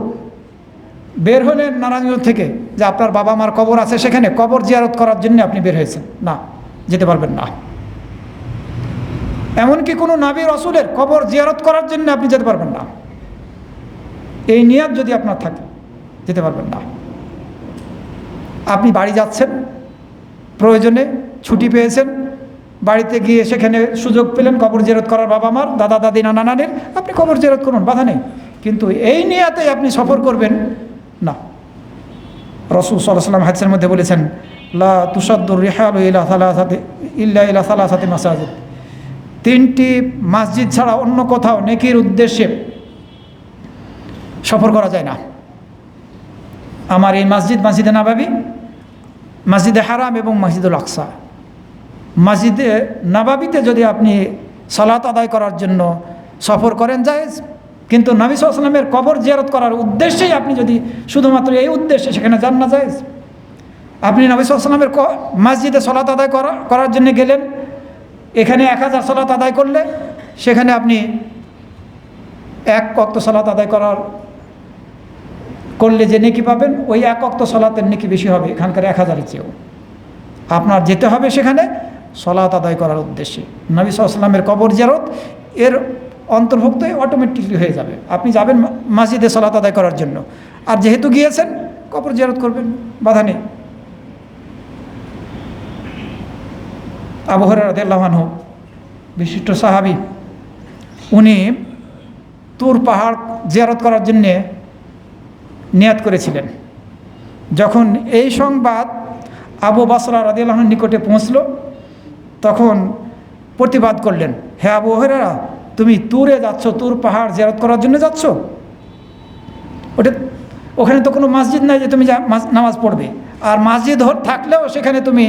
বের হলেন নারায়ণগঞ্জ থেকে যে আপনার বাবা মার কবর আছে, সেখানে কবর জিয়ারত করার জন্য আপনি বের হয়েছেন, না, যেতে পারবেন না। এমনকি কোনো নবী রাসূলের কবর জিয়ারত করার জন্য আপনি যেতে পারবেন না। এই নিয়ত যদি আপনার থাকে, যেতে পারবেন না। আপনি বাড়ি যাচ্ছেন, প্রয়োজনে ছুটি পেয়েছেন, বাড়িতে গিয়ে সেখানে সুযোগ পেলেন কবর জিয়ারত করার, বাবা মার, দাদা দাদি, নানা নানির, আপনি কবর জিয়ারত করুন, বাধা নেই। কিন্তু এই নিয়তে আপনি সফর করবেন না। রাসূল সাল্লাল্লাহু আলাইহি ওয়াসাল্লাম হাদিসের মধ্যে বলেছেন, লা তুসাদ্দুর রিহালু ইল্লা ইলা সালাসাতি মাসাজিদ। 3টি মসজিদ ছাড়া অন্য কোথাও নেকির উদ্দেশ্যে সফর করা যায় না। আমার এই মসজিদ, মসজিদে নববী, মসজিদে হারাম এবং মসজিদুল আকসা। মসজিদে নববীতে যদি আপনি সালাত আদায় করার জন্য সফর করেন জায়েজ, কিন্তু নবী সাল্লাল্লাহু আলাইহি ওয়াসাল্লামের কবর জিয়ারত করার উদ্দেশ্যেই আপনি যদি শুধুমাত্র এই উদ্দেশ্যে সেখানে যান না জায়েজ। আপনি নবী সাল্লাল্লাহু আলাইহি ওয়াসাল্লামের মসজিদে সালাত আদায় করার জন্য গেলেন, এখানে 1000 সালাত আদায় করলে সেখানে আপনি 1 ওয়াক্ত সালাত আদায় করলে যে নেকি পাবেন, ওই 1 ওয়াক্ত সালাতের নেকি বেশি হবে এখানকার 1000-এর চেয়েও। আপনার যেতে হবে সেখানে সালাত আদায় করার উদ্দেশ্যে। নবী সাল্লাল্লাহু আলাইহি ওয়াসাল্লামের কবর জিয়ারত এর অন্তর্ভুক্ত অটোমেটিকলি হয়ে যাবে। আপনি যাবেন মসজিদে সালাত আদায় করার জন্য, আর যেহেতু গিয়েছেন কবর জিয়ারত করবেন, বাধা নেই। আবু হুরায়রা রাদিয়াল্লাহু আনহু, বিশিষ্ট সাহাবী, উনি তুর পাহাড় জিয়ারত করার জন্যে নিয়াত করেছিলেন। যখন এই সংবাদ আবু বসরা রাদিয়াল্লাহু আনহুর নিকটে পৌঁছল, তখন প্রতিবাদ করলেন, হে আবু হুরায়রা, তুমি তুরে যাচ্ছ, তুর পাহাড় জিয়ারত করার জন্য যাচ্ছ? ওখানে তো কোনো মসজিদ নাই যে তুমি নামাজ পড়বে, আর মসজিদ থাকলেও সেখানে তুমি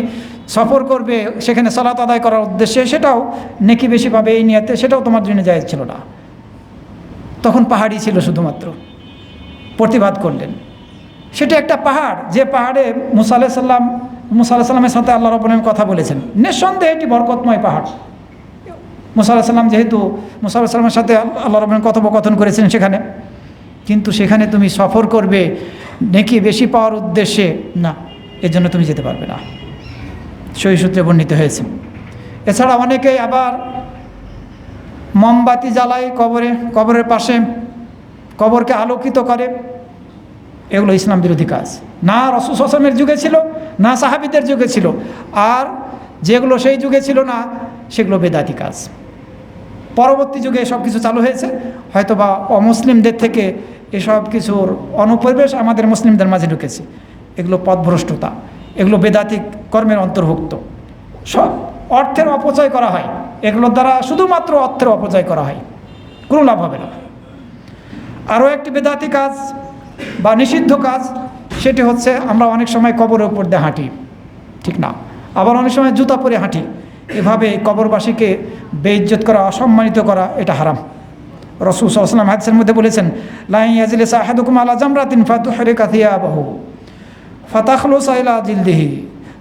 সফর করবে, সেখানে সালাত আদায় করার উদ্দেশ্যে, সেটাও নেকি বেশি পাবে এই নিয়তে, সেটাও তোমার জন্য জায়েজ ছিল না। তখন পাহাড়ই ছিল শুধুমাত্র। প্রতিবাদ করলেন। সেটা একটা পাহাড়, যে পাহাড়ে মুসা আলাইহিস সালামের সাথে আল্লাহ রাব্বুল আলামিন কথা বলেছেন। নিঃসন্দেহে এটি বরকতময় পাহাড়। মুসা আলাইহিস সালাম যেহেতু মুসা আলাইহিস সালামের সাথে আল্লাহ রাব্বুল আলামিন কথোপকথন করেছেন সেখানে, কিন্তু সেখানে তুমি সফর করবে নেকি বেশি পাওয়ার উদ্দেশ্যে, না, এর জন্য তুমি যেতে পারবে না। সহিহ সূত্রে বর্ণিত হয়েছে। এছাড়া অনেকেই আবার মোমবাতি জ্বালায় কবরের পাশে, কবরকে আলোকিত করে। এগুলো ইসলাম বিরোধী কাজ। না রাসূল সাল্লাল্লাহু আলাইহি ওয়াসাল্লামের যুগে ছিল, না সাহাবীদের যুগে ছিল, আর যেগুলো সেই যুগে ছিল না সেগুলো বেদাতি কাজ। পরবর্তী যুগে এসব কিছু চালু হয়েছে, হয়তো বা অমুসলিমদের থেকে এসব কিছুর অনুপ্রবেশ আমাদের মুসলিমদের মাঝে ঢুকেছে। এগুলো পথভ্রষ্টতা, এগুলো বেদাতি কর্মের অন্তর্ভুক্ত। সব অর্থের অপচয় করা হয়, এগুলোর দ্বারা শুধুমাত্র অর্থের অপচয় করা হয়, কোনো লাভ হবে না। আরও একটি বেদাতি কাজ বা নিষিদ্ধ কাজ, সেটি হচ্ছে আমরা অনেক সময় কবরের উপর দিয়ে হাঁটি, ঠিক না, আবার অনেক সময় জুতা পরে হাঁটি। এভাবে কবরবাসীকে বেইজ্জত করা, অসম্মানিত করা, এটা হারাম। রাসূল সাল্লাল্লাহু আলাইহি ওয়াসাল্লাম হাদিসের মধ্যে বলেছেন, লা ইয়াজলিসু আহাদুকুম আলা জামরাতিন ফাতুহরিকা থিয়াবাহু ফাতাখলুসা ইলা জিলদিহি।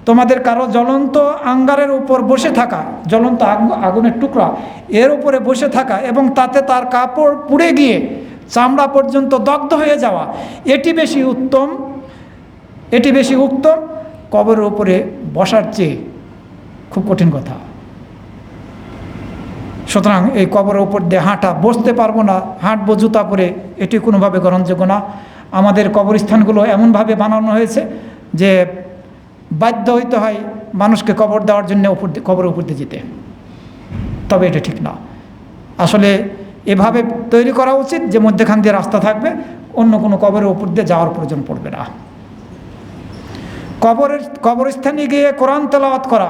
তোমাদের কারো জ্বলন্ত আঙ্গারের উপর বসে থাকা, জ্বলন্ত আগুনের টুকরা, এর উপরে বসে থাকা এবং তাতে তার কাপড় পুড়ে গিয়ে চামড়া পর্যন্ত দগ্ধ হয়ে যাওয়া, এটি বেশি উত্তম কবরের উপরে বসার চেয়ে। খুব কঠিন কথা। সুতরাং এই কবরের উপর দিয়ে হাঁটা, বসতে পারবো না, হাঁটবো জুতা পরে, এটি কোনোভাবে গ্রহণযোগ্য না। আমাদের কবরস্থানগুলো এমনভাবে বানানো হয়েছে যে বাধ্য হইতে হয় মানুষকে কবর দেওয়ার জন্য কবরের উপর দিয়ে যেতে, তবে এটা ঠিক না। আসলে এভাবে তৈরি করা উচিত যে মধ্যখান দিয়ে রাস্তা থাকবে, অন্য কোনো কবরের উপর দিয়ে যাওয়ার প্রয়োজন পড়বে না। কবরস্থানে গিয়ে কোরআন তেলাওয়াত করা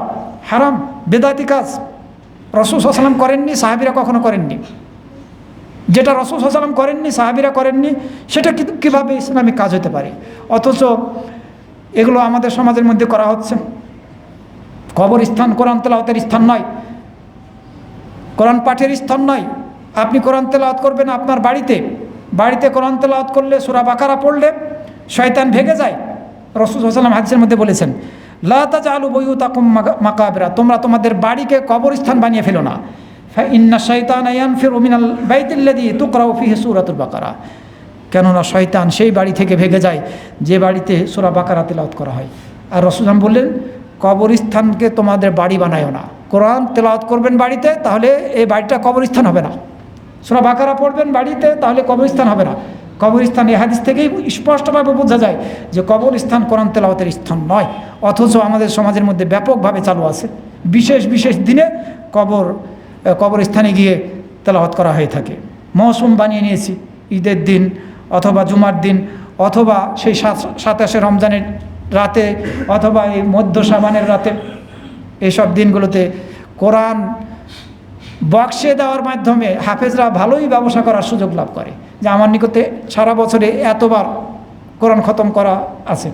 হারাম, বেদাতি কাজ। রাসূল সাল্লাল্লাহু আলাইহি ওয়াসাল্লাম করেননি, সাহাবীরা কখনো করেননি। যেটা রাসূল সাল্লাল্লাহু আলাইহি ওয়াসাল্লাম করেননি, সাহাবীরা করেননি, সেটা কীভাবে ইসলামিক কাজ হতে পারে? অথচ এগুলো আমাদের সমাজের মধ্যে করা হচ্ছে। কবরস্থান কোরআন তেলাওয়াতের স্থান নয়, কোরআন পাঠের স্থান নয়। আপনি কোরআন তেলাওয়াত করবেন আপনার বাড়িতে কোরআন তেলাওয়াত করলে, সূরা বাকারা পড়লে শয়তান ভেগে যায়। রাসূল সাল্লাল্লাহু আলাইহি ওয়াসাল্লাম হাদিসের মধ্যে বলেছেন, লা তাজআলু বুয়ুতাকুম মাকাবিরা, তোমরা তোমাদের বাড়িকে কবরস্থান বানিয়ে ফেলো না। ইন্না শাইতানা ইয়ানফিরু মিনাল বাইতিল্লাযী তুকরাউ ফীহি সূরাতুল বাকারা, কেননা শয়তান সেই বাড়ি থেকে ভেগে যায় যে বাড়িতে সূরা বাকারা তেলাওয়াত করা হয়। আর রাসূল সাল্লাল্লাহু আলাইহি ওয়াসাল্লাম বললেন, কবরস্থানকে তোমাদের বাড়ি বানায়ো না। কোরআন তেলাওয়াত করবেন বাড়িতে, তাহলে এই বাড়িটা কবরস্থান হবে না। সূরা বাকারা পড়বেন বাড়িতে, তাহলে কবরস্থান হবে না। কবরস্থান এই হাদিস থেকেই স্পষ্টভাবে বোঝা যায় যে কবরস্থান কোরআন তেলাওয়াতের স্থান নয়। অথচ আমাদের সমাজের মধ্যে ব্যাপকভাবে চালু আছে। বিশেষ বিশেষ দিনে কবরস্থানে গিয়ে তেলাওয়াত করা হয়ে থাকে। মৌসুম বানিয়ে নিয়েছি, ঈদের দিন অথবা জুমার দিন অথবা সেই 27 রমজানের রাতে অথবা এই মধ্য শাবানের রাতে, এইসব দিনগুলোতে কোরআন বক্সে দেওয়ার মাধ্যমে হাফেজরা ভালোই ব্যবসা করার সুযোগ লাভ করে, যে আমার নিকটে সারা বছরে এতবার কোরআন খতম করা আছে,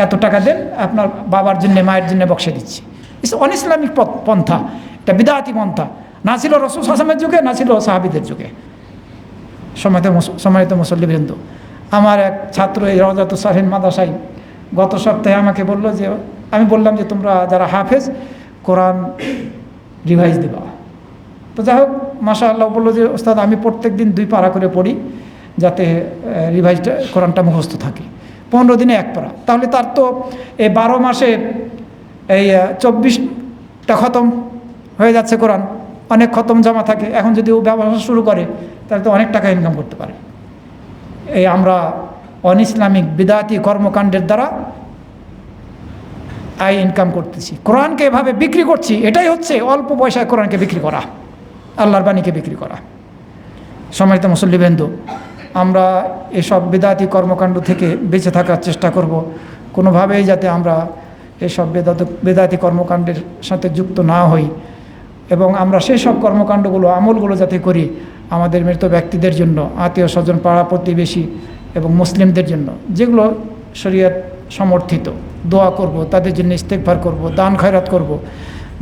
এত টাকা দেন, আপনার বাবার জন্য মায়ের জন্য বক্সে দিচ্ছি। অন ইসলামিক পন্থা, এটা বিদআতি পন্থা। না ছিল রাসূল সাল্লাল্লাহু আলাইহি ওয়াসাল্লামের যুগে, না ছিল সাহাবীদের যুগে। সম্মানিত মুসল্লিবৃন্দ, আমার এক ছাত্র এই রওজাতুস সালিহিন মাদ্রাসায় গত সপ্তাহে আমাকে বলল যে, আমি বললাম যে তোমরা যারা হাফেজ কোরআন রিভাইজ দেবা। তো যাই হোক, মাশাআল্লাহ বললো যে ওস্তাদ আমি প্রত্যেক দিন 2 পারা করে পড়ি, যাতে রিভাইজটা কোরআনটা মুখস্থ থাকে। 15 দিনে 1 পারা, তাহলে তার তো এই 12 মাসে এই 24টা খতম হয়ে যাচ্ছে কোরআন। অনেক খতম জমা থাকে। এখন যদি ও ব্যবসা শুরু করে তাহলে তো অনেক টাকা ইনকাম করতে পারে। এই আমরা অন ইসলামিক বিদআতি কর্মকাণ্ডের দ্বারা আয় ইনকাম করতেছি, কোরআনকে এভাবে বিক্রি করছি। এটাই হচ্ছে অল্প পয়সায় কোরআনকে বিক্রি করা, আল্লাহর বাণীকে বিক্রি করা। সম্মানিত মুসল্লিবৃন্দ, আমরা এসব বিদআতি কর্মকাণ্ড থেকে বেঁচে থাকার চেষ্টা করব। কোনোভাবেই যাতে আমরা এসব বিদআতি কর্মকাণ্ডের সাথে যুক্ত না হই, এবং আমরা সেই সব কর্মকাণ্ডগুলো আমলগুলো যাতে করি আমাদের মৃত ব্যক্তিদের জন্য, আত্মীয় স্বজন, পাড়া প্রতিবেশী এবং মুসলিমদের জন্য, যেগুলো শরীয়ত সমর্থিত। দোয়া করব, তাদের জন্য ইস্তেগফার করব, দান খয়রাত করব।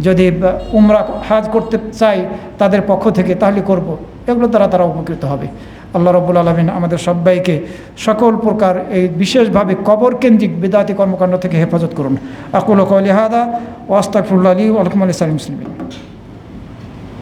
যদি উমরা হাজ করতে চাই তাদের পক্ষ থেকে, তাহলে করব। এগুলো দ্বারা তারা উপকৃত হবে। আল্লাহ রাব্বুল আলামিন আমাদের সবাইকে সকল প্রকার এই বিশেষভাবে কবর কেন্দ্রিক বিদআতি কর্মকাণ্ড থেকে হেফাজত করুন। আকুলু কওলি হাযা ওয়া আস্তাগফিরুল্লাহ লি ওয়া লাকুম ওয়া লিসাইরিল মুসলিমিন।